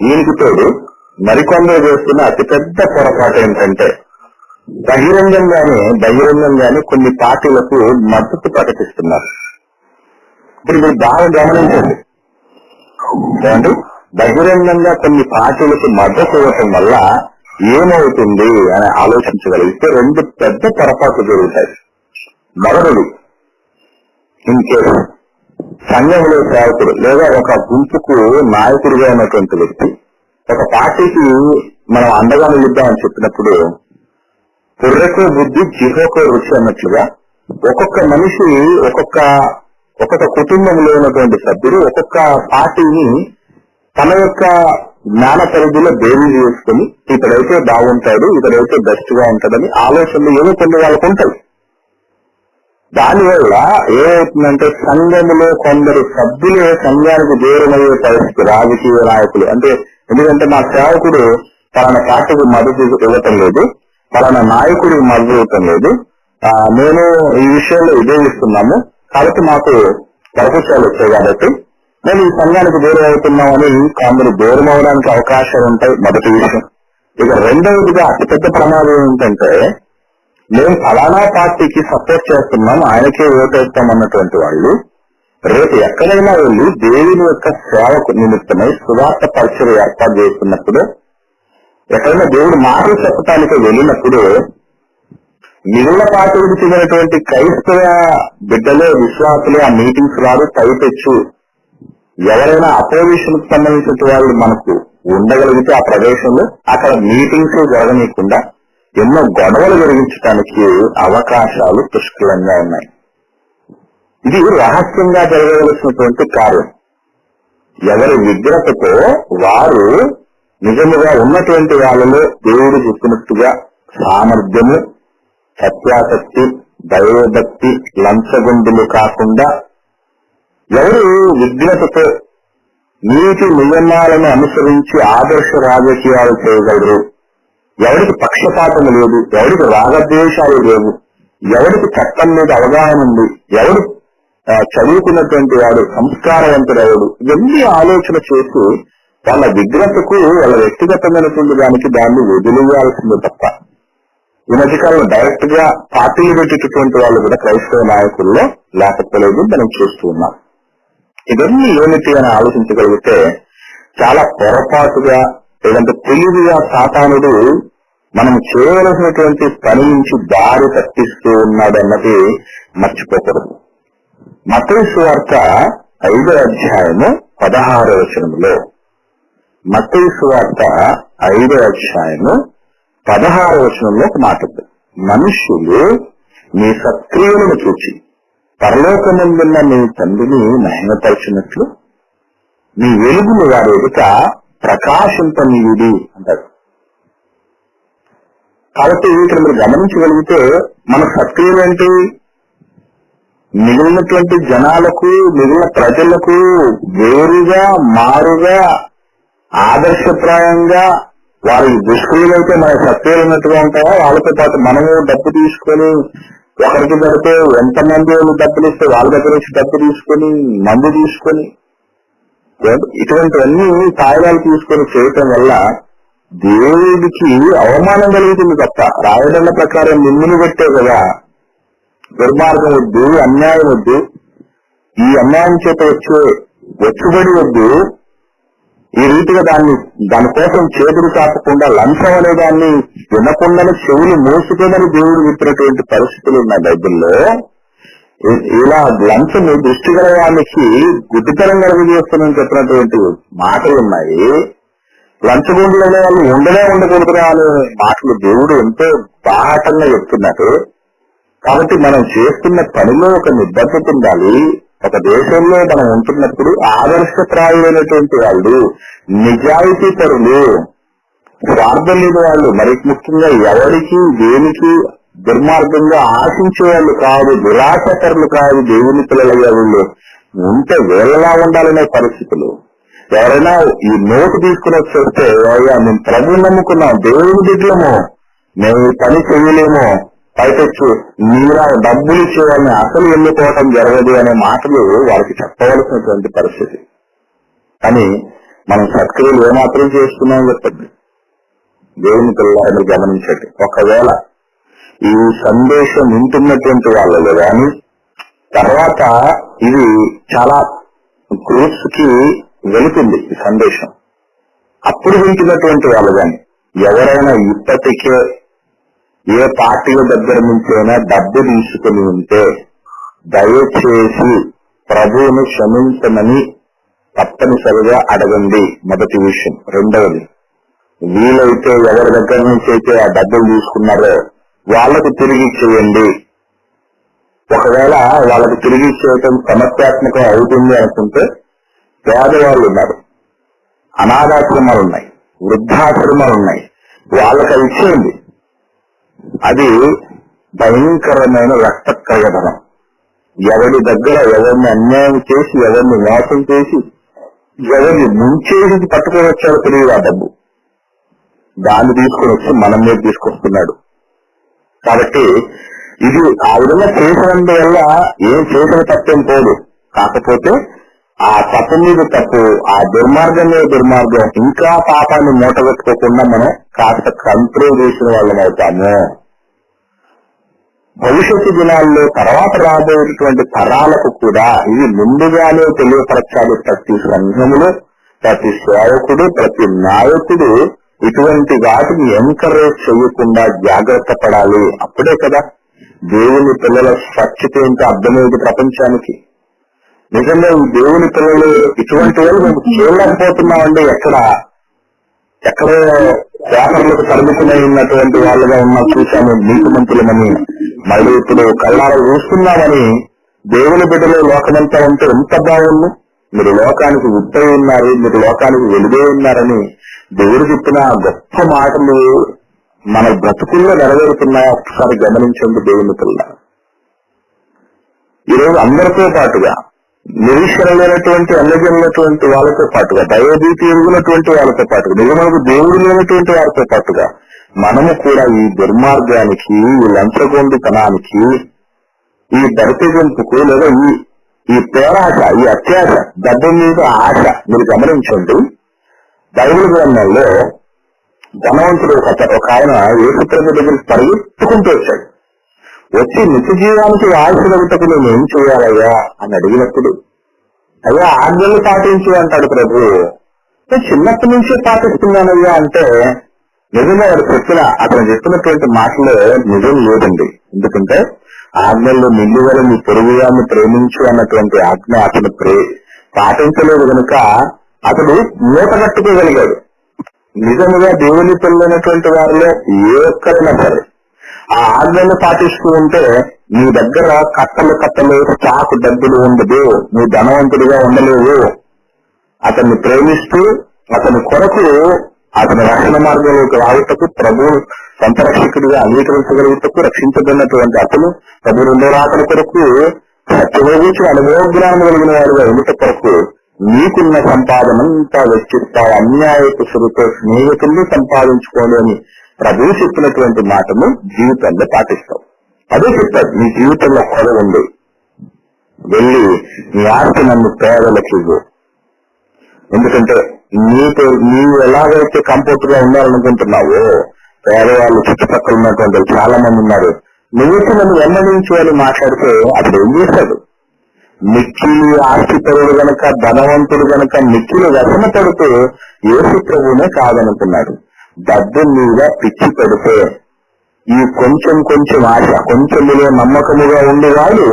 దీనికి తోడు మరికొందరు చేస్తున్న అతిపెద్ద పొరపాటు ఏంటంటే బహిరంగంగానే కొన్ని పార్టీలకు మద్దతు ప్రకటిస్తున్నారు. ఇప్పుడు మీరు బాగా గమనించండి. బహిరంగంగా కొన్ని పార్టీలకు మద్దతు ఇవ్వటం వల్ల ఏమవుతుంది అని ఆలోచించగలిగితే 2 పెద్ద పొరపాట్లు జరుగుతాయి. మొదటిది, ఇన్ కేసు సంఘంలో సేవకుడు లేదా ఒక గుంపుకు నాయకుడిగా ఉన్నటువంటి వ్యక్తి ఒక పార్టీకి మనం అండగా నిలుద్దామని చెప్పినప్పుడు పుర్రెకో బుద్ధి జిహోకో రుచి అన్నట్లుగా ఒక్కొక్క మనిషి ఒక్కొక్క కుటుంబంలో ఉన్నటువంటి సభ్యుడు ఒక్కొక్క పార్టీని తన యొక్క జ్ఞాన పరిధిలో బేరీ చేసుకుని ఇక్కడైతే బాగుంటాడు ఇక్కడైతే బెస్ట్ గా ఉంటాడని ఆలోచనలు ఏదో కొన్ని వాళ్ళకు ఉంటాయి. దానివల్ల ఏమవుతుందంటే సంఘములో కొందరు సభ్యులే సంఘానికి దూరమయ్యే పరిస్థితి. రాజకీయ నాయకులు అంటే ఎందుకంటే మా సేవకుడు పలానా పార్టీకి మద్దతు ఇవ్వటం లేదు, పలానా నాయకుడికి మద్దతు ఇవ్వటం లేదు, నేను ఈ విషయంలో ఇదే ఇస్తున్నాము కాబట్టి మాకు పరిపక్షాలు వచ్చాయి కాబట్టి నేను ఈ సంఘానికి దూరం అవుతున్నామని కొందరు దూరం అవడానికి అవకాశాలు ఉంటాయి. మొదటి విషయం. ఇక రెండవదిగా అతిపెద్ద ప్రమాదం ఏంటంటే మేము ఫలానా పార్టీకి సపోర్ట్ చేస్తున్నాం ఆయనకే ఓటేస్తామన్నటువంటి వాళ్ళు రేపు ఎక్కడైనా వెళ్ళి దేవుని యొక్క సేవకు నిమిత్తమై సువార్త పరిచయం ఏర్పాటు చేస్తున్నప్పుడు ఎక్కడైనా దేవుడు మాటలు చెప్పటానికి వెళ్ళినప్పుడు మిగిలిన పార్టీలకు చెందినటువంటి క్రైస్తవ బిడ్డలే విశ్వాసులే ఆ మీటింగ్స్ రాదు పైపెచ్చు ఎవరైనా అపోజిషన్ కు సంబంధించిన వాళ్ళు మనకు ఉండగలిగితే ఆ ప్రదేశంలో అక్కడ మీటింగ్స్ జరగనీయకుండా ఎన్నో గొడవలు జరిగించడానికి అవకాశాలు పుష్కలంగా ఉన్నాయి. ఇది రహస్యంగా జరగవలసినటువంటి కార్యం. ఎవరి విగ్రహతో వారు నిజముగా ఉన్నటువంటి వాళ్ళలో దేవుడు చెప్పినట్టుగా సామర్థ్యము, సత్యాసక్తి, దైవభక్తి లంచగొండులు కాకుండా ఎవరు విఘ్నతతో నీతి నియమాలను అనుసరించి ఆదర్శ రాజకీయాలు చేయగలరు, ఎవరికి పక్షపాతం లేదు, ఎవరికి రాగద్వేషాలు లేవు, ఎవరికి చట్టం మీద అవగాహన ఉంది, ఎవరు చదువుకున్నటువంటి వాడు, సంస్కారవంతుడెవడు, ఇవన్నీ ఆలోచన చేసి వాళ్ళ విఘ్నతకు వాళ్ళ వ్యక్తిగతమైనటువంటి దానికి దాన్ని వదిలేయాల్సిందే తప్ప ఈ మధ్యకాలంలో డైరెక్ట్ గా పార్టీలు పెట్టేటటువంటి వాళ్ళు కూడా క్రైస్తవ నాయకుల్లో లేకపోలేదు మనం చూస్తూ ఉన్నాం. ఇవన్నీ ఏమిటి అని ఆలోచించగలిగితే చాలా పొరపాటుగా లేదంటే తెలివిగా సాతానుడు మనం చేయవలసినటువంటి పని నుంచి దారి తప్పిస్తూ ఉన్నాడు అన్నది మర్చిపోకూడదు. మత్తయి సువార్త 5వ అధ్యాయము 16వ వచనంలో, మత్తయి సువార్త 5వ అధ్యాయము 16వ వచనంలో ఒక మాట ఉంది. మనుష్యులు నీ సత్క్రియలను చూచి పరలోకమందున్న నీ తండ్రిని మహిమపరిచినట్లు నీ వెలుగును వారి ఎదుట ప్రకాశింపనీయుడి అంటారు. కాబట్టి ఇక్కడ మీరు గమనించగలిగితే మన సత్క్రియలు ఏంటి? మిగిలినటువంటి జనాలకు, మిగిలిన ప్రజలకు వేరుగా, మారుగా, ఆదర్శప్రాయంగా వారి దుష్క్రియలు అయితే మన సత్క్రియలు ఉన్నట్టుగా ఉంటాయా? వాళ్ళతో పాటు మనము డబ్బు తీసుకొని ఒకరికి పడితే ఎంతమంది డబ్బులు ఇస్తే వాళ్ళ దగ్గర నుంచి డబ్బు తీసుకొని మందు తీసుకొని ఇటువంటివన్నీ కాయిదాలు తీసుకొని చేయటం వల్ల దేవుడికి అవమానం కలుగుతుంది తప్ప రాయడంల ప్రకారం నిన్నుని పెట్టే కదా దుర్మార్గం వద్దు, అన్యాయం వద్దు, ఈ అన్యాయం చేత వచ్చే వచ్చుబడి వద్దు, ఈ రీతిగా దానికోసం చేతులు కాకుండా లంచం అనే దాన్ని వినకుండానే చెవులు మోసుకుందని దేవుడు చెప్పినటువంటి పరిస్థితులు ఉన్నాయి బైబిల్లో. ఇలా లంచం దృష్టి గల వాళ్ళకి గుడ్డితనం కలుగజేస్తుందని చెప్పినటువంటి మాటలు ఉన్నాయి. లంచగొండలు అనే వాళ్ళు ఉండకూడదురా అనే మాటలు దేవుడు ఎంతో బాహటంగా చెప్తున్నారు. కాబట్టి మనం చేస్తున్న పనిలో ఒక నిబద్ధత ఉండాలి. ఒక దేశంలో మనం ఉంటున్నప్పుడు ఆదర్శప్రాయులైనటువంటి వాళ్ళు, నిజాయితీ పరులు, స్వార్థం లేని వాళ్ళు, మరి ముఖ్యంగా ఎవరికి దేనికి దుర్మార్గంగా ఆశించే వాళ్ళు కాదు, దురాశపరులు కాదు, దేవుని పిల్లలయ్యే వాళ్ళు ఉంటే వేళలా ఉండాలనే పరిస్థితులు. ఎవరైనా ఈ నోటు తీసుకుని వచ్చేస్తే అయ్యా మేము ప్రభువు నమ్ముకున్నాం, దేవుని బిడ్డలము, మేము పని చేయలేము, పైపెచ్చు మీరా డబ్బులు ఇచ్చేవాళ్ళని అసలు ఎన్నుకోవటం జరగదు అనే మాటలు వాళ్ళకి చెప్పవలసినటువంటి పరిస్థితి. కానీ మనం సత్క్రియలు ఏమాత్రం చేస్తున్నాం చెప్పండి. దేవుని పిల్లలు గమనించండి. ఒకవేళ ఈ సందేశం వింటున్నటువంటి వాళ్ళలో కానీ తర్వాత ఇది చాలా గ్రూప్స్ కి వెళుతుంది ఈ సందేశం, అప్పుడు వింటున్నటువంటి వాళ్ళు కానీ ఎవరైనా ఇప్పటికే ఏ పార్టీల దగ్గర నుంచైనా డబ్బు తీసుకుని ఉంటే దయచేసి ప్రభువును క్షమించమని తప్పనిసరిగా అడగండి. మొదటి విషయం. రెండవది, వీలైతే ఎవరి దగ్గర నుంచి అయితే ఆ డబ్బులు తీసుకున్నారో వాళ్లకు తిరిగి ఇచ్చేయండి. ఒకవేళ వాళ్ళకు తిరిగి ఇచ్చేయటం సమస్యాత్మకం అవుతుంది అనుకుంటే పేదవాళ్ళు ఉన్నారు, అనాథాశ్రమాలు ఉన్నాయి, వృద్ధాశ్రమాలు ఉన్నాయి, వాళ్ళకి అది ఇచ్చేయండి. అది భయంకరమైన రక్త కయధనం. ఎవరి దగ్గర ఎవరిని అన్యాయం చేసి, ఎవరిని మోసం చేసి, ఎవరిని ముంచేసి పట్టుకొని వచ్చారో తెలియదు ఆ డబ్బు. దాన్ని తీసుకొని వచ్చి మనం మీద తీసుకొస్తున్నాడు. కాబట్టి ఇది ఆ విధంగా చేసినందువల్ల ఏం చేసిన తప్పేం పోదు. కాకపోతే ఆ తప్పు మీద తప్పు, ఆ దుర్మార్గం మీద దుర్మార్గం, ఇంకా పాపాన్ని మూటగట్టుకోకుండా మనం కాస్త కంట్రోల్ చేసిన వాళ్ళం అవుతాము. భవిష్యత్తు దినాల్లో తర్వాత రాబోయేటువంటి తరాలకు కూడా ఇది ముందుగానే తెలియపరచాలి. ప్రతి సంఘములు, ప్రతి సేవకుడు, ప్రతి నాయకుడు ఇటువంటి వాటిని ఎంకరేజ్ చేయకుండా జాగ్రత్త పడాలి. అప్పుడే కదా దేవుని పిల్లల స్వచ్ఛత ఏంటో అర్థమయ్యేది ప్రపంచానికి. నిజంగా ఈ దేవుని పిల్లలు ఇటువంటి వాళ్ళు మేము చేయలేకపోతున్నామండి. ఎక్కడో పేపర్లకు తరుగుతున్న ఉన్నటువంటి వాళ్ళుగా ఉన్నా చూశాము నీతిమంతులమని. మళ్ళీ ఇప్పుడు కళ్ళారా చూస్తున్నామని దేవుని బిడ్డలో లోకమంతా ఉంటే ఎంత బాగుంది. మీరు లోకానికి ఉత్తై ఉన్నారు, మీరు లోకానికి వెలుగే ఉన్నారని దేవుడు చెప్పిన గొప్ప మాటలు మన బ్రతుకుల్లో నెరవేరుతున్నాయా ఒకసారి గమనించండి దేవుని పిల్ల. ఈరోజు అందరితో పాటుగా నిరీక్షణ లేనటువంటి అల్లజల్లటువంటి వాళ్ళతో పాటుగా దైవభీతి ఎరుగునటువంటి వాళ్ళతో పాటుగా నిజమనకు దేవుడు లేనటువంటి వారితో పాటుగా మనము కూడా ఈ దుర్మార్గానికి, ఈ లంచగొండితనానికి, ఈ దరితెగింపుకు లేదా ఈ పేరాశ, ఈ అత్యాశ, డబ్బు మీద ఆశ మీరు గమనించండి. బైబిల్ గ్రంథంలో ధనవంతుడు ఒక ఆయన యేసుప్రభు దగ్గరికి పరిగెత్తుకుంటూ వచ్చాడు. వచ్చి నిత్య జీవానికి వారసుడగుటకు నేను ఏం చేయాలయ్యా అని అడిగినప్పుడు, అయ్యా ఆజ్ఞలు పాటించు అంటాడు ప్రభు. నేను చిన్నప్పటి నుంచే పాటిస్తున్నానయ్యా అంటే నిజంగా అతను చెప్పినటువంటి మాటలో నిజం లేదండి. ఎందుకంటే ఆజ్ఞల్లో నిల్లువల నీ పొరుగుగాన్ని ప్రేమించు అన్నటువంటి ఆజ్ఞ అతను పాటించలేదు కనుక అతడు మూట కట్టుకోగలిగాడు. నిజముగా దేవుని పిల్లైనటువంటి వారిలో ఏ ఒక్కరైనా సరే ఆ ఆజ్ఞను పాటిస్తూ ఉంటే నీ దగ్గర కట్టలు స్టాక్ డబ్బులు ఉండదు, నువ్వు ధనవంతుడిగా ఉండలేవు. అతన్ని ప్రేమిస్తూ అతని కొరకు అతని రక్షణ మార్గంలోకి రావుటకు, ప్రభు సొంత రక్షకుడిగా అంగీకరించగలుగుటకు, రక్షించబడినటువంటి అతను ప్రభు రెండో రాకడ కొరకు సత్యవేచి అనుభవ జ్ఞానం కలిగిన వారుగా ఉండుట కొరకు నీకున్న సంపాదనంతా వెచ్చిస్తావు, అన్యాయపు సురుతో స్నేహితుల్ని సంపాదించుకోండి అని ప్రభు చెప్పినటువంటి మాటను జీవితంలో పాటిస్తావు. అదే చెప్తాడు, నీ జీవితంలో కొల ఉంది, వెళ్ళి నీ ఆస్తి నన్ను పేదలకు ఇవ్వు. ఎందుకంటే నీవు ఎలాగైతే కంఫర్ట్ గా ఉండాలనుకుంటున్నావో పేదవాళ్ళు చుట్టుపక్కల ఉన్నటువంటి చాలా మంది ఉన్నారు, నువ్వు నన్ను వెంబడించు అని మాట్లాడితే అతడు ఏం చేశాడు? మిక్కిలి ఆస్తిపరుడు గనక, ధనవంతుడు గనక మిక్కిలి వ్యసన పడుతూ యేసు ప్రభువునే కాదనుకున్నాడు. డబ్బు మీద పిచ్చి పెడితే ఈ కొంచెం ఆశ, కొంచెంలో నమ్మకముగా ఉండేవాడు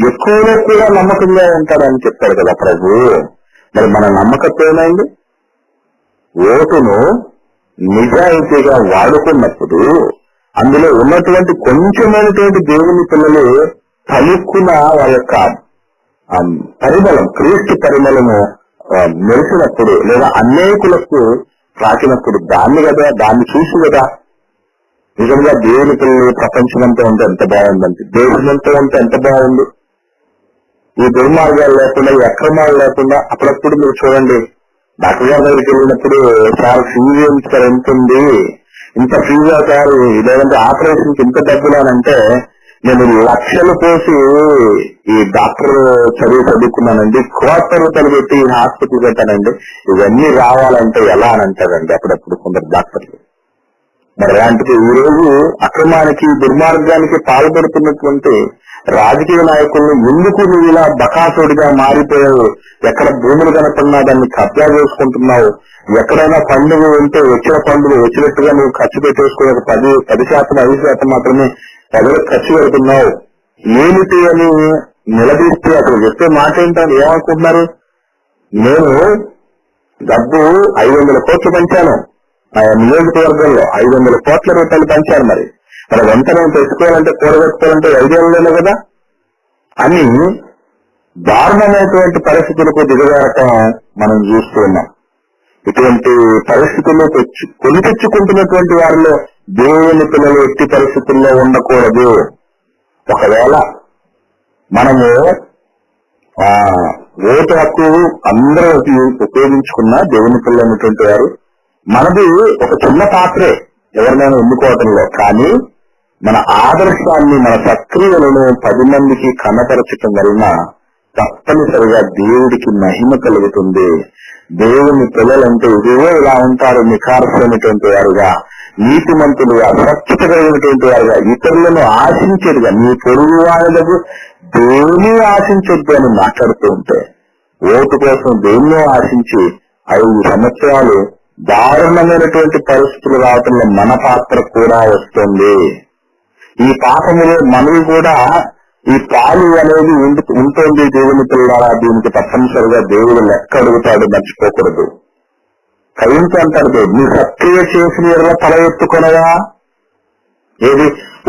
ఎక్కువలో కూడా నమ్మకంగా ఉంటాడని చెప్పాడు కదా ప్రభు. మరి మన నమ్మకత్వం ఏమైంది? ఓటును నిజాయితీగా వాడుకున్నప్పుడు అందులో ఉన్నటువంటి కొంచెమైనటువంటి దేవుని పిల్లలు పలుక్కున వాళ్ళ యొక్క పరిమళం, క్రీస్తు పరిమళము మెరిసినప్పుడు లేదా అనేకులకు రాకినప్పుడు దాన్ని చూసి కదా నిజంగా దేవుని పిల్లలు ప్రపంచమంతా ఉంటే ఎంత బాగుందంటే, దేశమంతా ఉంటే ఎంత బాగుంది. ఈ దుర్మార్గాలు లేకుండా, ఈ అక్రమాలు లేకుండా. అప్పుడప్పుడు మీరు చూడండి, డాక్టర్ గారి దగ్గరికి వెళ్ళినప్పుడు సార్ ఫీజు ఎంత ఉంది, ఇంత ఫీజు అవుతారు, లేదంటే ఆపరేషన్ కి ఇంత డబ్బులు అని అంటే, నేను లక్షలు పోసి ఈ డాక్టర్ చదువుకున్నానండి, కోట్ల రూపాయలు పెట్టి హాస్పిటల్ పెట్టానండి, ఇవన్నీ రావాలంటే ఎలా అని అంటారండి అప్పుడప్పుడు కొందరు డాక్టర్లు. మరి అలాంటిది ఈ రోజు అక్రమానికి, దుర్మార్గానికి పాల్పడుతున్నటువంటి రాజకీయ నాయకులను ఎందుకు నువ్వు ఇలా బకాసుడిగా మారిపోయావు? ఎక్కడ భూములు కనపడినా దాన్ని కబ్జా చేసుకుంటున్నావు, ఎక్కడైనా పండుగ ఉంటే వచ్చిన పండుగ వచ్చినట్టుగా నువ్వు ఖర్చు పెట్టేసుకుని 10% 5% మాత్రమే ప్రజలకు ఖర్చు పెడుతున్నావు, ఏమిటి అని నిలదీస్తే అసలు చెప్పే మాట ఏంటని ఏమనుకుంటున్నారు? నేను డబ్బు 500 కోట్లు పంచాను, నియోజకవర్గంలో 500 కోట్ల రూపాయలు పంచాను, మరి వెంటనే తెచ్చుకోవాలంటే కూడబెట్టుకోవాలంటే 5 ఏళ్ళలో కదా అని దారుణమైనటువంటి పరిస్థితులకు దిగజారటం మనం చూస్తూ ఉన్నాం. ఇటువంటి పరిస్థితుల్లో కొని తెచ్చుకుంటున్నటువంటి వారిలో దేవుని పిల్లలు ఎట్టి పరిస్థితుల్లో ఉండకూడదు. ఒకవేళ మనము ఓటు హక్కు అందరూ ఉపయోగించుకున్న దేవుని పిల్లలు అనేటువంటి వారు, మనది ఒక చిన్న పాత్రే ఎవరినైనా ఎన్నుకోవటంలో, కానీ మన ఆదర్శాన్ని, మన సక్రియలను 10 మందికి కనపరచటం వలన తప్పనిసరిగా దేవుడికి మహిమ కలుగుతుంది. దేవుని పిల్లలంటే ఇదిగో ఇలా ఉంటారు, నిఖార్సైనటువంటి వారుగా, నీతిమంతులుగా, స్వచ్ఛత కలిగినటువంటి వారుగా, ఇతరులను ఆశించేదిగా, నీ పొరుగు వాళ్ళకు దేన్ని ఆశించొద్దు అని మాట్లాడుతూ ఉంటే, ఓటు కోసం దేన్నో ఆశించి 5 సంవత్సరాలు దారుణమైనటువంటి పరిస్థితులు రావటంలో మన పాత్ర కూడా వస్తుంది. ఈ పాపములో మనవి కూడా ఈ పాలు అనేది ఉంటుంది. దేవుని పిల్లలారా, దీనికి తప్పనిసరిగా దేవుడు లెక్క అడుగుతాడు, మర్చిపోకూడదు. కవించి అంటాడు, నీ సత్క్రియ చేసిన ఎడల తల ఎత్తుకొనగా, ఏది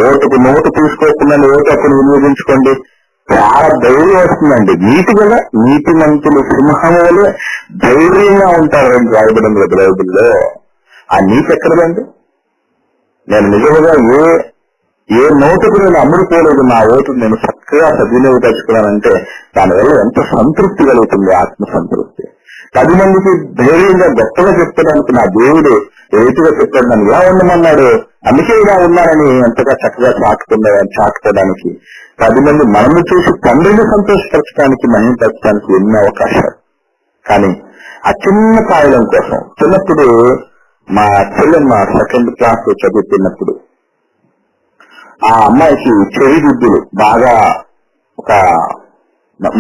ఓటుకు నోటు తీసుకోకుండా ఓటు అప్పుడు వినియోగించుకోండి, చాలా ధైర్యం వస్తుందండి. నీతి కదా, నీతి మంతులు సింహములు ధైర్యంగా ఉంటారు రాయబడం లేదు బైబిల్లో. ఆ నీతి ఎక్కడదండి? నేను నిజంగా ఏ నోటుకు నేను అమ్ముడుకోలేదు, నా ఓటు నేను చక్కగా సద్వినియోగపరుచుకున్నానంటే దానివల్ల ఎంత సంతృప్తి కలుగుతుంది, ఆత్మ సంతృప్తి. 10 మందికి ధైర్యంగా గొప్పగా చెప్తాడానికి నా దేవుడు రైతుగా చెప్పాడు, నన్ను ఇలా ఉండమన్నాడు, అందుకే ఇలా ఉన్నానని ఎంతగా చక్కగా చాటుకోవడానికి 10 మంది మనల్ని చూసి తండ్రిని సంతోషపరచడానికి, మహిమపరచడానికి ఎన్నో అవకాశాలు. కానీ ఆ చిన్న కాయలం కోసం చిన్నప్పుడు మా చెల్లెమ్మ 2nd క్లాస్ చదువుతున్నప్పుడు ఆ అమ్మాయికి చెవి దిద్దులు బాగా ఒక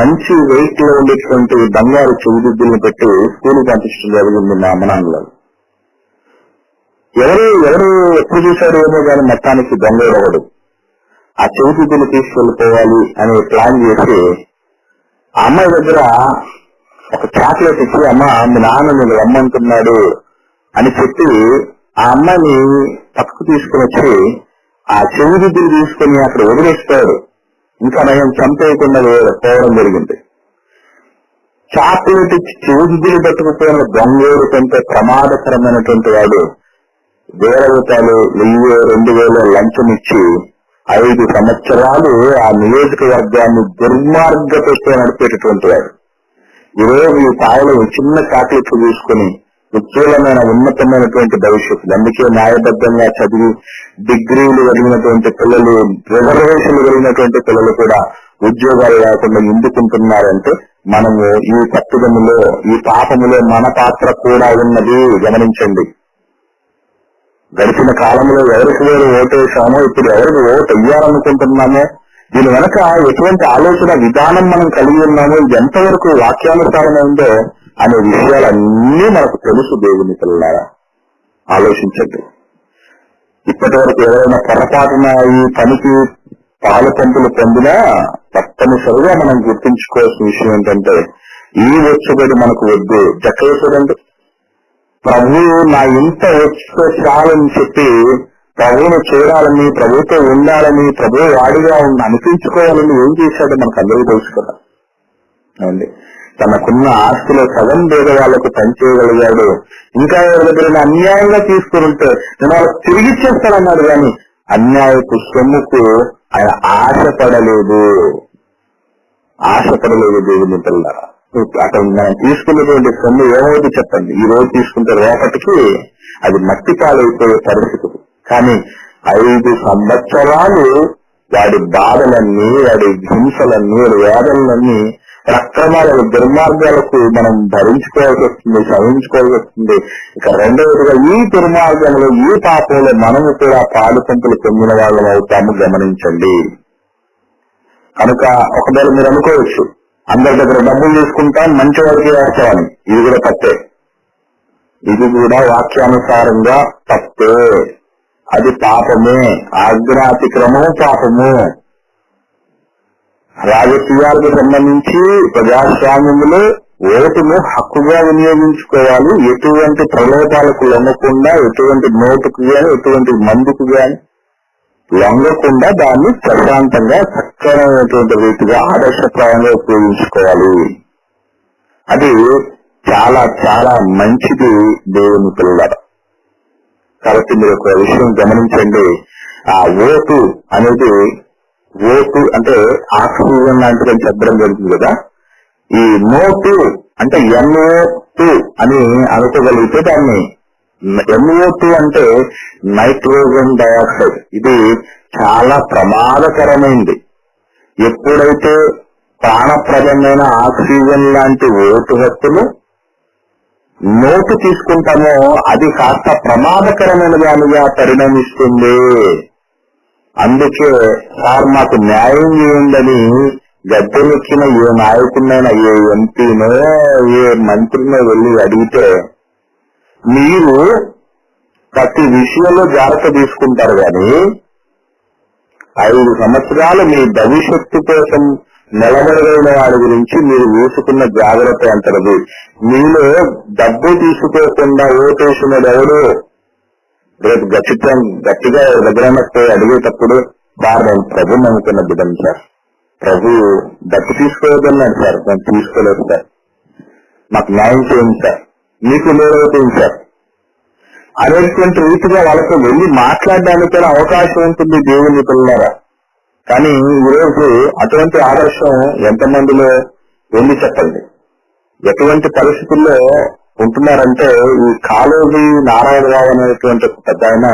మంచి వెయిట్ లో ఉండేటువంటి బంగారు చెవి దిద్దులను పెట్టి స్కూల్ పంపించడం జరిగింది మా అమ్మ నాన్నలో. ఎవరు ఎప్పుడు చూశారు ఏమో కానీ మొత్తానికి దొంగ ఆ చెవి దిద్దులు తీసుకెళ్లిపోవాలి అని ప్లాన్ చేసి ఆ అమ్మాయి దగ్గర ఒక చాక్లెట్ ఇచ్చి, అమ్మ మీ నాన్న నేను రమ్మంటున్నాడు అని చెప్పి ఆ అమ్మాయిని పక్కకు తీసుకుని వచ్చి ఆ చెవి దిద్దులు తీసుకుని అక్కడ వదిలేస్తాడు. ఇంకా నయం చంపేయకుండా పోవడం జరిగింది. చాక్లెట్ ఇచ్చి చెవి దిద్దులు పెట్టుకుపోయిన దొంగోడు కంటే ప్రమాదకరమైనటువంటి వాడు 1000 రూపాయలు 1000, 2000 లంచం ఇచ్చి 5 సంవత్సరాలు ఆ నియోజకవర్గాన్ని దుర్మార్గతో నడిపేటటువంటి వాడు. ఈరోజు ఈ స్థాయిలో చిన్న చాక్లెట్లు తీసుకుని ఉజ్వలమైన ఉన్నతమైనటువంటి భవిష్యత్తు. అందుకే న్యాయబద్ధంగా చదివి డిగ్రీలు కలిగినటువంటి పిల్లలు, రిజర్వేషన్లు కలిగినటువంటి పిల్లలు కూడా ఉద్యోగాలు లేకుండా ఎందుకుంటున్నారంటే మనము ఈ తప్పుదములో, ఈ పాపములో మన పాత్ర కూడా ఉన్నది. గమనించండి. గడిచిన కాలంలో ఎవరికి వేరు ఓటేసామో ఇప్పుడు ఎవరికి ఓటు వెయ్యాలనుకుంటున్నామో, దీని వెనక ఎటువంటి ఆలోచన విధానం మనం కలిగి ఉన్నామో, ఇది ఎంతవరకు వాక్యానుసారమైందో అనే విషయాలన్నీ మనకు తెలుసు. దేవుని పిల్లలారా ఆలోచించండి. ఇప్పటి వరకు ఎవరైనా పొరపాటున ఈ పనికి పాలు పంపులు పొందినా తప్పనిసరిగా మనం గుర్తుంచుకోవాల్సిన విషయం ఏంటంటే ఈ వచ్చుబడి మనకు వద్దు. చక్కగా చూడండి, ప్రభు నా ఇంత వచ్చే చాలని చెప్పి ప్రభువును చేరాలని, ప్రభుతో ఉండాలని, ప్రభు వాడిగా అనిపించుకోవాలని ఏం చేశాడో మనకు అందరూ తెలుసు కదా అండి. తనకున్న ఆస్తిలో సగం పేదవాళ్లకు పనిచేయగలిగాడు. ఇంకా ఎవరి దగ్గర అన్యాయంగా తీసుకుంటే నేను వాళ్ళకి తిరిగిచ్చేస్తానన్నాడు. కానీ అన్యాయపు సొమ్ముకు ఆయన ఆశపడలేదు. దేవుని పిల్లలారా, అక్కడ మనం తీసుకున్నటువంటి సొమ్ము ఏమవుతుంది చెప్పండి. ఈ రోజు తీసుకుంటే రేపటికి అది మట్టి పాలైపోయే పరిస్థితి. కానీ 5 సంవత్సరాలు వాడి బాధలన్నీ, వాడి హింసలన్నీ, వాడి వేదనలన్నీ, అక్రమాలకు, దుర్మార్గాలకు మనం భరించుకోవాల్సి వస్తుంది, సహించుకోవాల్సి వస్తుంది. ఇక రెండవదిగా ఈ దుర్మార్గంలో, ఈ పాపంలో మనము కూడా పాలు పంపులు పొందిన వాళ్ళం అవుతాము. గమనించండి. కనుక ఒకవేళ మీరు అనుకోవచ్చు, అందరి దగ్గర డబ్బులు తీసుకుంటాం, మంచి వాడికి వేస్తామని. ఇది కూడా తప్పే. ఇది కూడా వాక్యానుసారంగా తప్పే. అది పాపమే. ఆజ్ఞాతిక్రమం పాపము. రాజకీయాలకు సంబంధించి ప్రజాస్వామ్యంలో ఓటును హక్కుగా వినియోగించుకోవాలి. ఎటువంటి ప్రలోభాలకు లొంగకుండా, ఎటువంటి నోటుకు గాని, ఎటువంటి మందుకు గాని లొంగకుండా దాన్ని ప్రశాంతంగా చక్కనైనటువంటి రీతిగా ఆదర్శప్రాయంగా ఉపయోగించుకోవాలి. అది చాలా చాలా మంచిది దేవుని పిల్లలారా. కాబట్టి మీరు ఒక విషయం గమనించండి. ఆ ఓటు అనేది, ఓటు అంటే ఆక్సిజన్ లాంటిదని చెప్పడం జరుగుతుంది కదా. ఈ నోటు అంటే NO2 అని అనుకోగలిగితే దాన్ని NO2 అంటే నైట్రోజన్ డయాక్సైడ్. ఇది చాలా ప్రమాదకరమైంది. ఎప్పుడైతే ప్రాణప్రదమైన ఆక్సిజన్ లాంటి ఓటు హక్కులు నోటు తీసుకుంటామో అది కాస్త ప్రమాదకరమైన దానిగా పరిణమిస్తుంది. అందుకే సార్ మాకు న్యాయం చేయండి గద్దెనెక్కిన ఏ నాయకుడినైనా, ఏ ఎంపీనో, ఏ మంత్రినో వెళ్ళి అడిగితే మీరు ప్రతి విషయంలో జాగ్రత్త తీసుకుంటారు. కానీ 5 సంవత్సరాలు మీ భవిష్యత్తు కోసం నిలబడగలిగిన వాడి గురించి మీరు వేసుకున్న జాగ్రత్త అంటారు. మీలో డబ్బు తీసుకోకుండా ఓటేసినది ఎవడు రేపు గట్టిగా దగ్గర అడిగేటప్పుడు సార్ నేను ప్రభు నమ్ముకున్న బిడ్డను సార్, ప్రభు డబ్బు తీసుకోవద్దన్నాడు సార్, నేను తీసుకోలేదు సార్, మాకు న్యాయం చేయండి సార్, మీకు లేదవుతుంది సార్ అనేటువంటి రీతిగా వాళ్ళతో వెళ్ళి మాట్లాడడానికి అవకాశం ఉంటుంది. దేవుని పిల్లలారా, కానీ ఈరోజు అటువంటి ఆదర్శం ఎంతమందిలో ఉంది చెప్పండి. ఎటువంటి పరిస్థితుల్లో ఉంటున్నారంటే, ఈ కాళోజీ నారాయణరావు అనేటువంటి పెద్ద ఆయన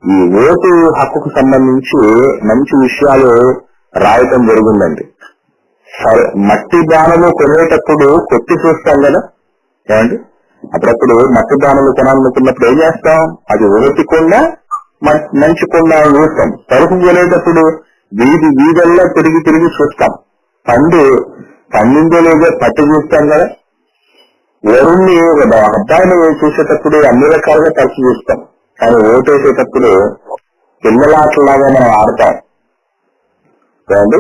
ఈ ఓటు హక్కుకు సంబంధించి మంచి విషయాలు రాయటం జరిగిందండి. మట్టి దానలు కొనేటప్పుడు కొట్టి చూస్తాం కదా ఏమండి. అప్పుడప్పుడు మట్టి దానలు కొనాలనుకున్నప్పుడు ఏం చేస్తాం, అది ఓటి కొండ మంచి కొండ అని చూస్తాం. సరుకు కొనేటప్పుడు వీధల్లా తిరిగి తిరిగి చూస్తాం. పండిందో లేదో పట్టి చూస్తాం కదా. వరుణ్ణి అబ్బాయిని చూసేటప్పుడు అన్ని రకాలుగా కలిసి చూస్తాం. కానీ ఓటేసేటప్పుడు పిల్లలాటలాగా మనం ఆడతాం కదండి.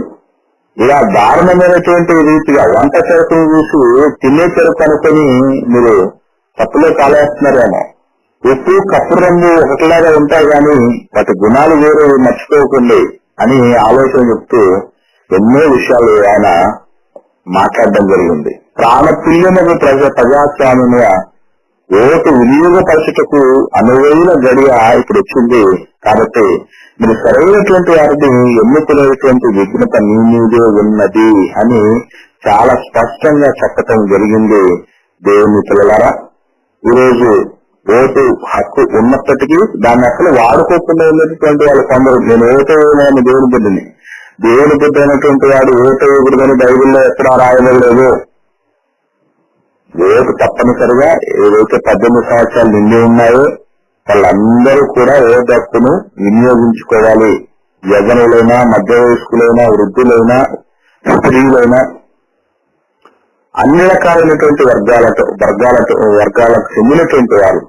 ఇలా దారుణమైనటువంటి రీతిగా వంట చెరుకును చూసి తినే చెరుకు అనుకుని మీరు తప్పులో కాలేస్తున్నారేమో. ఉప్పు కప్పు రంగు ఒకటిలాగా ఉంటాయి కానీ వాటి గుణాలు వేరు మర్చిపోకండి అని ఆలోచన చెప్తూ ఎన్నో విషయాలు ఆయన మాట్లాడడం జరిగింది. ప్రాణప్రియమైన ప్రజాస్వామ్యంగా ఓటు వినియోగపరచుటకు అనువైన గడియ ఇప్పుడు వచ్చింది. కాబట్టి మీరు సరైనటువంటి వారిని ఎన్నుకునేటువంటి విఘ్నత మీ మీదే ఉన్నది అని చాలా స్పష్టంగా చెప్పటం జరిగింది. దేవుని పిల్లలారా, ఈరోజు ఓటు హక్కు ఉన్నప్పటికీ దాన్ని అసలు వాడుకోకుండా ఉన్నటువంటి వాళ్ళు కొందరు. నేను ఓటు వేయని దేవుని బిడ్డని, దేవుని బిడ్డ అయినటువంటి వాడు ఓటు వేయకూడదని బైబిల్లో ఎక్కడా రాయలేదు. ఓటు తప్పనిసరిగా ఏదైతే 18 సంవత్సరాలు నిండి ఉన్నాయో వాళ్ళందరూ కూడా ఓటు హక్కును వినియోగించుకోవాలి. యవ్వనులైనా, మధ్య వయస్కులైనా, వృద్ధులైనా, స్త్రీలైనా, అన్ని రకాలైనటువంటి వర్గాలకు చెందినటువంటి వారు,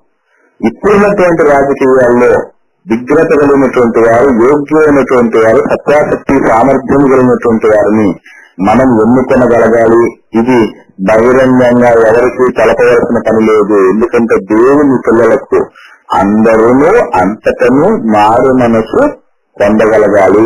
ఇప్పుడున్నటువంటి రాజకీయాల్లో విఘ్నత కలిగినటువంటి వారు, యోగ్యమైనటువంటి వారు, సత్యాసక్తి సామర్థ్యం కలిగినటువంటి వారిని మనం ఎన్నుకొనగలగాలి. ఇది బహిరంగంగా ఎవరికి తెలపవలసిన పని లేదు. ఎందుకంటే దేవుని పిల్లలకు అందరూ అంతటను మారు మనసు పొందగలగాలి.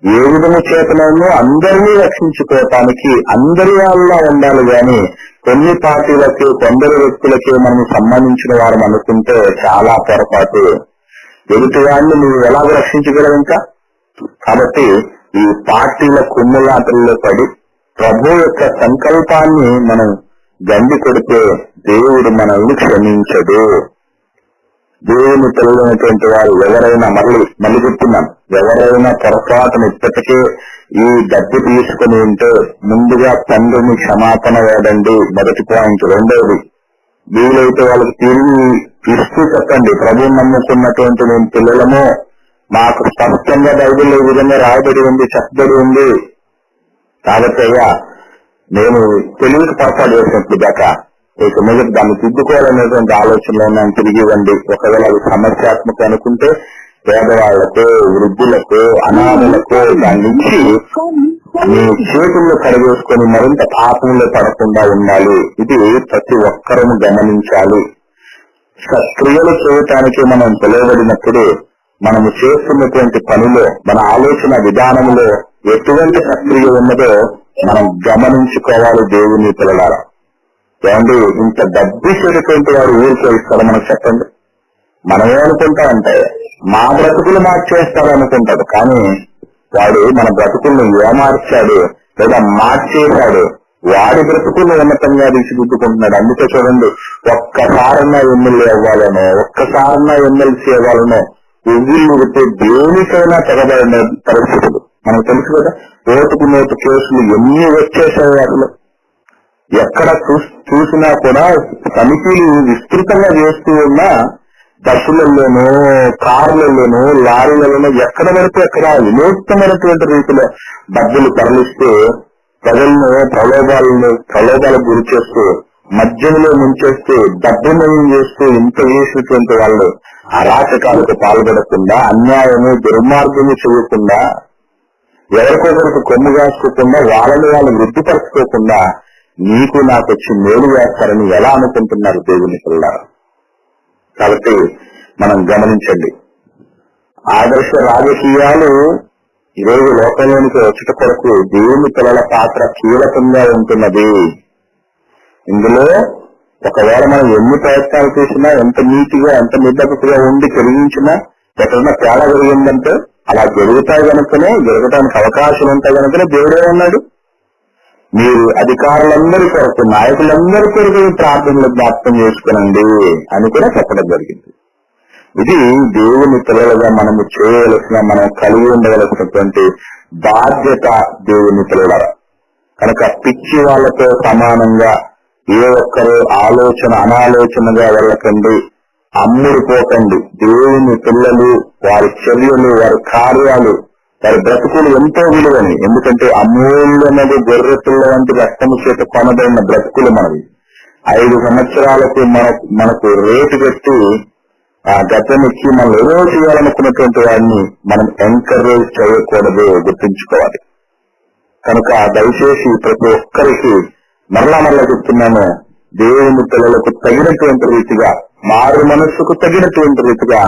ఏ విధము చేతనో అందరినీ రక్షించుకోవటానికి అందరి వాళ్ళ ఉండాలి. గాని కొన్ని పార్టీలకి, కొందరు వ్యక్తులకి మనం సంబంధించిన వారు అనుకుంటే చాలా పొరపాటు. ఎదుటి వాడిని నువ్వు ఎలాగ రక్షించగలవు ఇంకా? కాబట్టి ఈ పార్టీల కుమ్ములాటల్లో పడి ప్రభు యొక్క సంకల్పాన్ని మనం గండి కొడితే దేవుడు మనల్ని క్షమించడు. దేవుని పిల్లలైనటువంటి వారు ఎవరైనా మళ్ళీ చెప్తున్నాను, ఎవరైనా పొరపాటును ఇప్పటికే ఈ డబ్బు తీసుకుని ఉంటే ముందుగా తండ్రిని క్షమాపణ వేడండి. మొదటి పాయింట్. రెండవది, వీలైతే వాళ్ళకి తిరిగి ఇస్తూ చెప్పండి, ప్రభువు నమ్ముకున్నటువంటి మేము పిల్లలము, మాకు స్పష్టంగా బైబిల్లో ఈ విధంగా రాయబడి ఉంది, చెప్పబడి ఉంది. కాబట్టి అయ్యా నేను తెలివికి పొరపాటు చేసినప్పుడు దాకా ఇక మీద దాన్ని తిద్దుకోవాలనేటువంటి ఆలోచనలో ఉన్నాను, తిరిగి ఇవ్వండి. ఒకవేళ అది సమస్యాత్మక అనుకుంటే పేదవాళ్లకు, వృద్ధులకు, అనాథులకు దాని నుంచి మీ చేతుల్లో కడిగేసుకొని మరింత పాపంలో పడకుండా ఉండాలి. ఇది ప్రతి ఒక్కరూ గమనించాలి. సక్రియలు చేయటానికి మనం పిలువబడినప్పుడు మనము చేస్తున్నటువంటి పనిలో, మన ఆలోచన విధానంలో ఎటువంటి సక్రియ ఉన్నదో మనం గమనించుకోవాలి. దేవుని పిల్లలారా, ఏమండి ఇంత డబ్బిచ్చేటటువంటి వాడు ఊరికే ఇస్తాడు మనకు చెప్పండి? మనం ఏమనుకుంటామంటే మా బ్రతుకులు మార్చేస్తాడు అనుకుంటాడు. కానీ వాడు మన బ్రతుకులను ఏమార్చాడు లేదా మార్చేశాడు, వాడి బ్రతుకులు ఉన్నతంగా తీర్చిదిద్దుకుంటున్నాడు. అందుకే చూడండి, ఒక్కసారన్నా ఎమ్మెల్యే అవ్వాలనో, ఒక్కసారన్నా ఎమ్మెల్సీ అవ్వాలనో ఉవ్విళ్ళు ఉడితే దేనికైనా తెగబడిన పరిస్థితులు మనకు తెలుసు కదా. ఓటుకు నోటు కేసులు ఎన్ని వచ్చేసాయి. అసలు ఎక్కడ చూసినా కూడా తనిఖీలు విస్తృతంగా చేస్తూ ఉన్న బస్సులలోనూ, కార్లలోనూ, లారీలలోనూ ఎక్కడ పడితే అక్కడ వినూత్నమైనటువంటి రీతిలో డబ్బులు తరలిస్తూ ప్రజలను ప్రలోభాలకు గురి చేస్తూ, మద్యంలో ముంచేస్తూ, డబ్బుమయం చేస్తూ ఇంత చేసినటువంటి వాళ్ళు అరాచకాలకు పాల్పడకుండా, అన్యాయము దుర్మార్గము చేయకుండా, ఎవరికొకరికి కొమ్ము కాసుకోకుండా, వాళ్ళని వాళ్ళు వృద్ధిపరచుకోకుండా నీకు నాకు వచ్చి మేలు వేస్తారని ఎలా అనుకుంటున్నారు దేవుని పిల్లలు? కాబట్టి మనం గమనించండి. ఆదర్శ రాజకీయాలు ఈరోజు లోకంలోనికి వచ్చట కొరకు దేవుని పిల్లల పాత్ర కీలకంగా ఉంటున్నది. ఇందులో ఒకవేళ మనం ఎన్ని ప్రయత్నాలు చేసినా, ఎంత నీతిగా, ఎంత నిబద్ధతగా ఉండి కలిగించినా ఎక్కడన్నా తేడా జరిగిందంటే అలా జరుగుతాయి కనుకనే, జరగడానికి అవకాశాలు ఉంటాయి కనుకనే దేవుడే ఉన్నాడు. మీరు అధికారులందరి కొరకు, నాయకులందరి కొరకు ప్రార్థనలు జ్ఞాపకం చేసుకునండి అని కూడా చెప్పడం జరిగింది. ఇది దేవుని పిల్లలుగా మనము చేయవలసిన, మనం కలిగి ఉండవలసినటువంటి బాధ్యత దేవుని పిల్లల. కనుక పిచ్చి వాళ్ళతో సమానంగా ఏ ఒక్కరు అనాలోచనగా వెళ్ళకండి, అమ్ముడుపోకండి. దేవుని పిల్లలు, వారి చర్యలు, వారి కార్యాలు, వారి బ్రతుకులు ఎంతో విలువని. ఎందుకంటే అమూల్యమైన గొర్రె పిల్ల వంటి రక్తము చేత కొనబడిన బ్రతుకులు మనవి. 5 సంవత్సరాలకు మనకు రేటు పెట్టి గతమిచ్చి మనం ఏదో చేయాలనుకున్నటువంటి వాడిని మనం ఎంకరేజ్ చేయకూడదు, గుర్తుంచుకోవాలి. కనుక దయచేసి ప్రతి ఒక్కరికి మరలా చెప్తున్నాను, దేవుని పిల్లలకు తగినటువంటి రీతిగా, మారు మనస్సుకు తగినటువంటి రీతిగా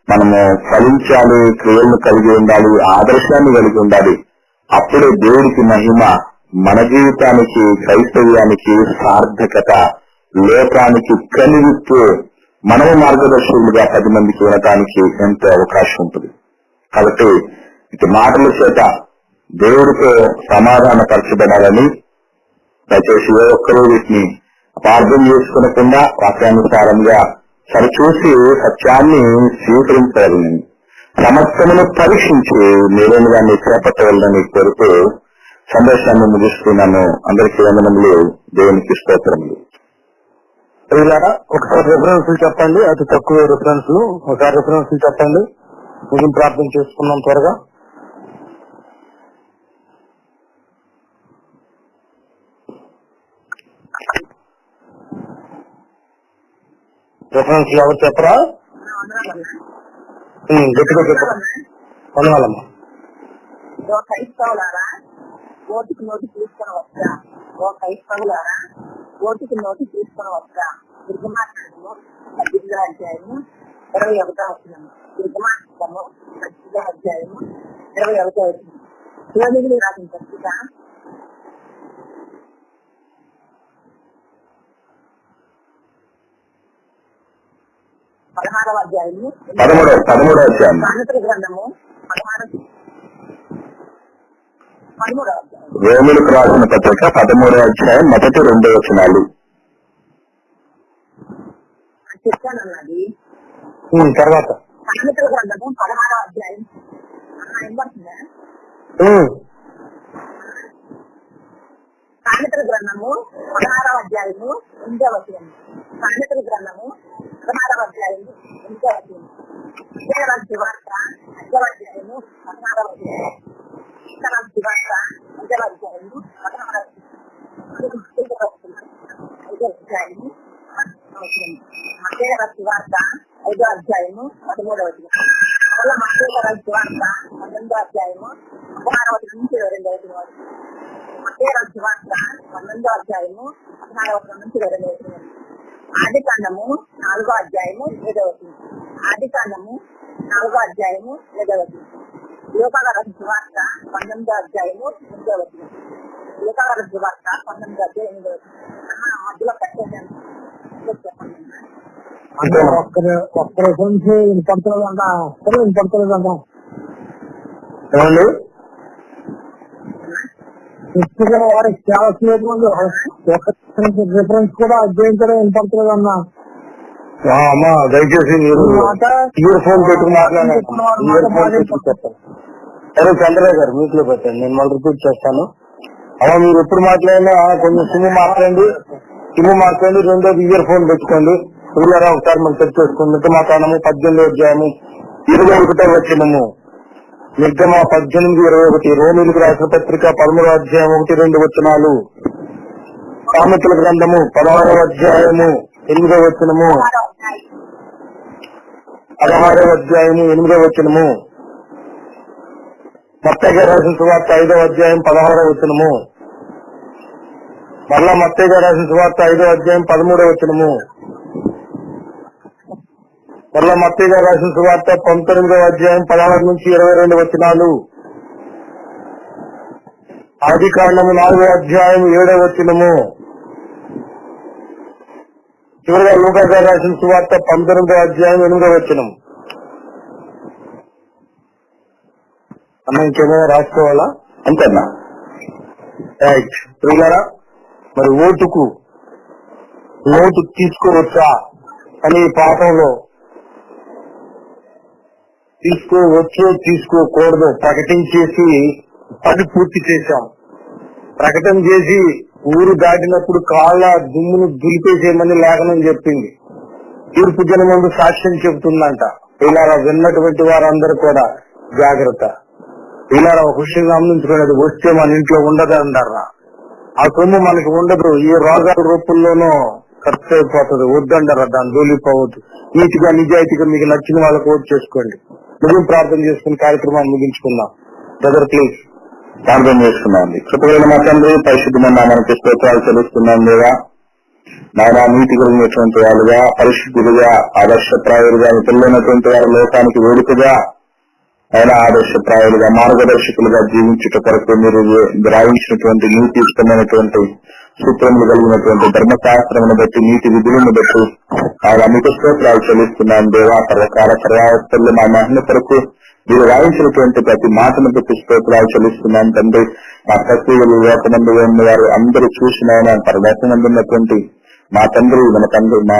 మనము ఫలించాలి, క్రియలను కలిగి ఉండాలి, ఆదర్శాన్ని కలిగి ఉండాలి. అప్పుడే దేవుడికి మహిమ, మన జీవితానికి, క్రైస్తవ్యానికి సార్థకత, లోకానికి కనివిస్తూ మనము మార్గదర్శకులుగా 10 మందికి వినటానికి ఎంతో అవకాశం ఉంటుంది. కాబట్టి ఇటు మాటల చేత దేవుడితో సమాధాన పరచబడాలని దయచేసి ఏ ఒక్కరూ వీటిని అపార్థం చేసుకునకుండా వాక్యానుసారంగా సరిచూసి సత్యాన్ని స్వీకరించాలని, సమస్తమును పరీక్షించి మేలైన దాన్ని చేపట్టవాలని కోరుతూ సందేశాన్ని ముగిస్తున్నాను. అందరికీ వందనములు, దేవునికి స్తోత్రములు. ఒకసారి రిఫరెన్స్ చెప్పండి, అతి తక్కువ రిఫరెన్స్ ఒకసారి రిఫరెన్స్ చెప్పండి, మేము ప్రార్థన చేసుకున్నాం త్వరగా. రిఫరెన్స్ ఎవరు చెప్పరా? గట్టిగా చెప్పరా? వందనాలమ్మా. ఓటుకు నోటు తీసుకొని వస్తా, ఓ క్రైస్తవులారా ఓటుకు నోటు తీసుకొని వస్తా. దుర్గమార్గము 18వ అధ్యాయము 21వ వచనం. దుర్గమార్గము 18వ అధ్యాయము 21వ వచనం. శివమిగులు రాసిన పత్రిక 16వ అధ్యాయము 13వ అధ్యాయం. సామెతల గ్రంథము 13వ అధ్యాయం. రోమిలకు రాసిన పత్రిక 13వ అధ్యాయం 1-2 వచనాలు చెప్తానన్నది. తర్వాత సామెతల గ్రంథము 16వ అధ్యాయం ఏమవుతుందా? సామెతల గ్రంథము 16వ అధ్యాయము 8వ వచనం. సామెతల గ్రంథము 16వ అధ్యాయము 8వ వచనం. సువార్త 5వ అధ్యాయము 16వ వచనం. సువార్త 5వ అధ్యాయము 16వ అధ్యాయము. మత్తయి సువార్త 5వ అధ్యాయము 13వ వచనం. మత్తయి సువార్త 12వ అధ్యాయము 16వ వచనం నుంచి 22వ వచనం. మత్తయి సువార్త 12వ అధ్యాయము 16వ వచనం నుంచి 22వ వచనం. ఆదికాండము 4వ అధ్యాయము 7వ వచనం. ఆదికాండము 4వ అధ్యాయము 7వ వచనం. యోగాల సువార్త 19వ అధ్యాయము 8వ వచనం. యోగాల సువార్త 19వ అధ్యాయం 8వ వచనం. మధ్యలో పెట్టేసాను, చెప్పండి. ఒక్క రిఫరెన్స్ వినపడతలేదంట, వినపడతలేదంట. ఏమండి వారికి చాలా స్నేహితులు రిఫరెన్స్ కూడా అధ్యయించడం వినపడతలేదన్నా. అమ్మా దయచేసి మీరు ఇయర్ ఫోన్ పెట్టుకుని మాట్లాడారు. సరే చంద్రయ్య గారు మీట్లో పెట్టండి, నేను మళ్ళీ రిపీట్ చేస్తాను. అమ్మా మీరు ఎప్పుడు మాట్లాడినా కొంచెం సిమ్ మాట్లాడండి, రెండోది ఇయర్ ఫోన్ పెట్టుకోండి. పిల్లరా ఒకసారి మనం చెక్ చేసుకోండి. నిర్గమాకాండము 18వ అధ్యాయము 21వ వచనము. నిర్గమ 18:21. రోమిలకు రాసిన పత్రిక 13వ అధ్యాయం 1-2 వచనాలు. సామెతల గ్రంథము 16వ అధ్యాయము 8వ వచనము. 16వ అధ్యాయము 8వ వచనము. మత్తయి గారు రాసిన సువార్త 5వ అధ్యాయం 16వ వచనము. మరలా మత్తయి గారు రాసిన సువార్త 5వ అధ్యాయం 13వ వచనము. మరలా మత్తయి గారు రాసిన సువార్త 19వ అధ్యాయం 16 నుంచి 22 వచనాలు. ఆదికాండము 4వ అధ్యాయం 7వ వచనము. చివరిగా లూకా గారు రాసిన సువార్త 19వ అధ్యాయం 8వ వచనం. అన్న ఇంకేమైనా రాసుకోవాలా? అంతేనా? రైట్. ప్రియులారా, మరి ఓటు తీసుకోవచ్చా అని పాఠంలో తీసుకోవచ్చు తీసుకోకూడదు ప్రకటించేసి పని పూర్తి చేశాం. ప్రకటన చేసి ఊరు దాటినప్పుడు కాళ్ళ దుమ్మును దులిపేసేయమని లేఖనం చెప్పింది. తీర్పు జనమందు సాక్ష్యం చెబుతుందంట. ఇలా విన్నటువంటి వారందరూ కూడా జాగ్రత్త. ఇలా ఒక విషయం గమనించుకునేది, వస్తే మన ఇంట్లో ఉండదు అంటారా. ఆ సొమ్ము మనకి ఉండదు, ఈ రోగాల రూపంలోనూ ఖర్చు అయిపోతుంది. వద్దంటారా, దాన్ని దూలిపోవద్దు. నీతిగా నిజాయితీగా మీకు నచ్చిన వాళ్ళకి ఓటు చేసుకోండి. నువ్వు ప్రార్థన చేసుకుని కార్యక్రమాన్ని ముగించుకుందాం. Brother please. ప్రార్థన చేసుకున్నాం. కృపగల మా తండ్రి, పరిశుద్ధమైన నామానికి స్తోత్రాలు చెల్లిస్తున్నాం. లేదా నాయన నీతి కలిగినటువంటి వాళ్ళుగా, పరిశుద్ధులుగా, ఆదర్శప్రాయులుగా, పిల్లైనటువంటి వారి లోకానికి వేడుకగా ఆయన ఆదర్శప్రాయులుగా, మార్గదర్శకులుగా జీవించుట కొరకు మీరు రాయించినటువంటి నీతియుక్తమైనటువంటి సూత్రములు కలిగినటువంటి ధర్మశాస్త్రమును బట్టి, నీతి విధులను బట్టి ఆయన మీకు స్తోత్రాలు చెల్లిస్తున్నాం. దేవా, సర్వకాల సర్వావస్థల్లో మా మహిళ కొరకు మీరు రాయించినటువంటి ప్రతి మాటను బట్టి స్తోత్రాలు చెల్లిస్తున్నాం తండ్రి. మా ప్రక్రియలు లోకమందు ఉన్న వారు అందరూ చూసిన ఆయన పరదేశమందున్నటువంటి మా తండ్రి, మన తండ్రి, మా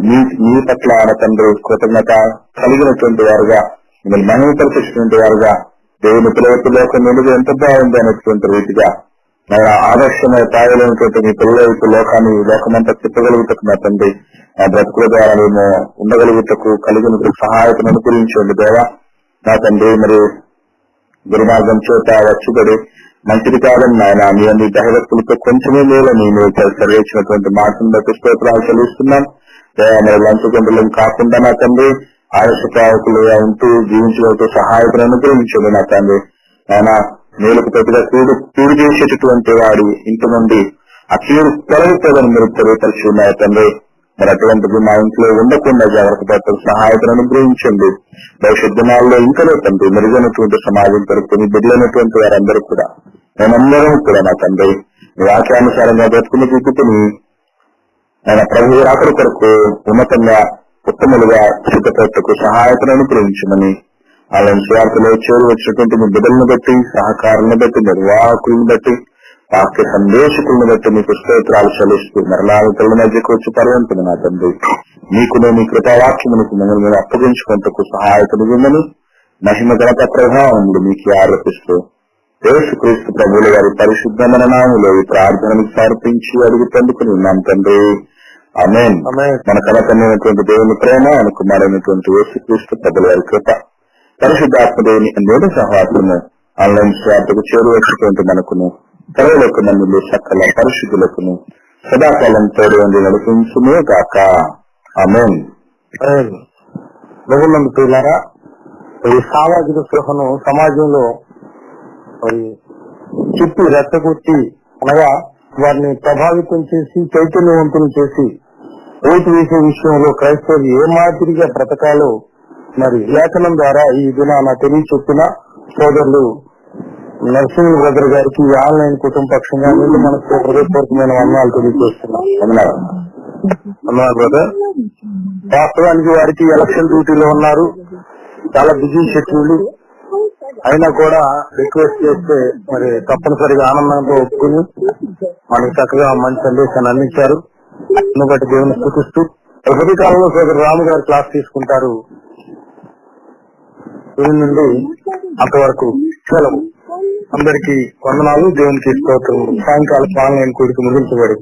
మీ పట్ల ఆయన తండ్రి కృతజ్ఞత కలిగినటువంటి వారుగా, మిమ్మల్ని మహిమపరిచినటువంటి వారుగా, దేవుని పిల్లలకు లోకం ఎందుకు ఎంత బాగుంది అనేటువంటి రీతిగా ఆదర్శమైన ప్రాయులైనటువంటి మీ పిల్లలకు లోకమంతా తిప్పగలుగుటకు మా తండ్రి, ఆ బ్రతుకుల ద్వారా మేము ఉండగలుగుటకు కలిగిన సహాయతను అనుకరించండి దేవా. నా తండ్రి, మరి దుర్మార్గం చేత వచ్చుబడి మంచిది కాదని నాయన మీ అన్ని దహభక్తులతో కొంచెమే మేలని మీరు సరివేసినటువంటి మాటను బట్టి స్తోత్రాలు చెల్లిస్తున్నాం. మరి లంచగొండలం కాకుండా నా తండ్రి ఆదర్శప్రాయకులుగా ఉంటూ జీవించడంతో సహాయతను అనుగ్రహించండి నా తండ్రి. ఆయన మేలుకు ప్రతిగా కీడు చేసేటటువంటి వాడి ఇంటి నుండి ఆ కీడు తొలగిపోదని మీరు తెలియపరిచి ఉన్నాయి తండ్రి. మరి అటువంటిది మా ఇంట్లో ఉండకుండా జాగ్రత్త పట్ల సహాయతను అనుగ్రహించండి. భవిష్యత్ దినాల్లో ఇంకా తండ్రి మెరుగైనటువంటి సమాజం కొరకు మీ బిడ్డలైనటువంటి వారందరూ కూడా, మేమందరం కూడా నా తండ్రి వాక్యానుసారంగా బ్రతుకుని దిద్దుకుని ఆయన ప్రభు రాకడ కొరకు ఉన్నతంగా ఉత్తములుగా సిద్ధపడటకు సహాయతను అనుగ్రహించమని, వాళ్ళని స్వార్థలో చేరు వచ్చినటువంటి మీ బిడ్డలను బట్టి, సహకారులను బట్టి, నిర్వాహకులను బట్టి, వాక్య సందేశకులను బట్టి మీకు స్తోత్రాలు చెల్లిస్తూ మరలా పిల్లల మధ్యకు వచ్చి పర్వంతులు నా తండ్రి మీకునే మీ కృపావాక్యములకు మిమ్మల్ని మేము అప్పగించుకుంటకు సహాయకులు ఇవ్వమని మహిమ ఘనత ప్రభావములు మీకు ఆరోపిస్తూ యేసుక్రీస్తు ప్రభువుల వారి పరిశుద్ధమైన నామములో ఈ ప్రార్థనలు సమర్పించి అడుగు పొందుకుని ఉన్నాం తండ్రి. ఆమేన్. మన కనకమైనటువంటి దేవుని ప్రేమ, ఆయన కుమారైనటువంటి యేసుక్రీస్తు ప్రభువుల వారి కృప, పరిశుద్ధాత్మ దేవుని అన్యోన్య సహవాసము ఆన్లైన్ స్వార్థకు చేరువచ్చినటువంటి మనకును సర్వలోక మందులు సకల పరిశుద్ధులకును సదాకాలం తోడు ఉండి నడిపించునే గాక. ఆమేన్. పిల్లారా, ఈ సామాజిక స్పృహను సమాజంలో మరి చుట్టూ రెచ్చగొట్టి, అనగా వారిని ప్రభావితం చేసి చైతన్యవంతులు చేసి ఓటు వేసే విషయంలో క్రైస్తవులు ఏ మాదిరిగా బ్రతకాలో మరి లేఖనం ద్వారా ఈ దినాన తెలియచెప్పిన సోదరులు నరసింహ బ్రదర్ గారికి ఆన్లైన్ కుటుంబ పక్షంగా ముందు మనకు హృదయపూర్వకమైన వందనాలు తెలియజేస్తున్నాం. అన్నారు బ్రదర్. వాస్తవానికి వారికి ఎలక్షన్ డ్యూటీలో ఉన్నారు, చాలా బిజీ షెడ్యూల్. అయినా కూడా రిక్వెస్ట్ చేస్తే మరి తప్పనిసరిగా ఆనందంతో ఒప్పుకుని మనకి చక్కగా మంచి సందేశాన్ని అందించారు. అందును బట్టి దేవుని స్తుతిస్తూ ప్రతి కాలంలో సోదరు రాము గారు క్లాస్ తీసుకుంటారు. దీని నుండి అంతవరకు సెలవు. అందరికీ వందనాలు. దేవునికి స్తోత్రం. సాయంకాలం ఆన్లైన్ కూడికి ముగించబడి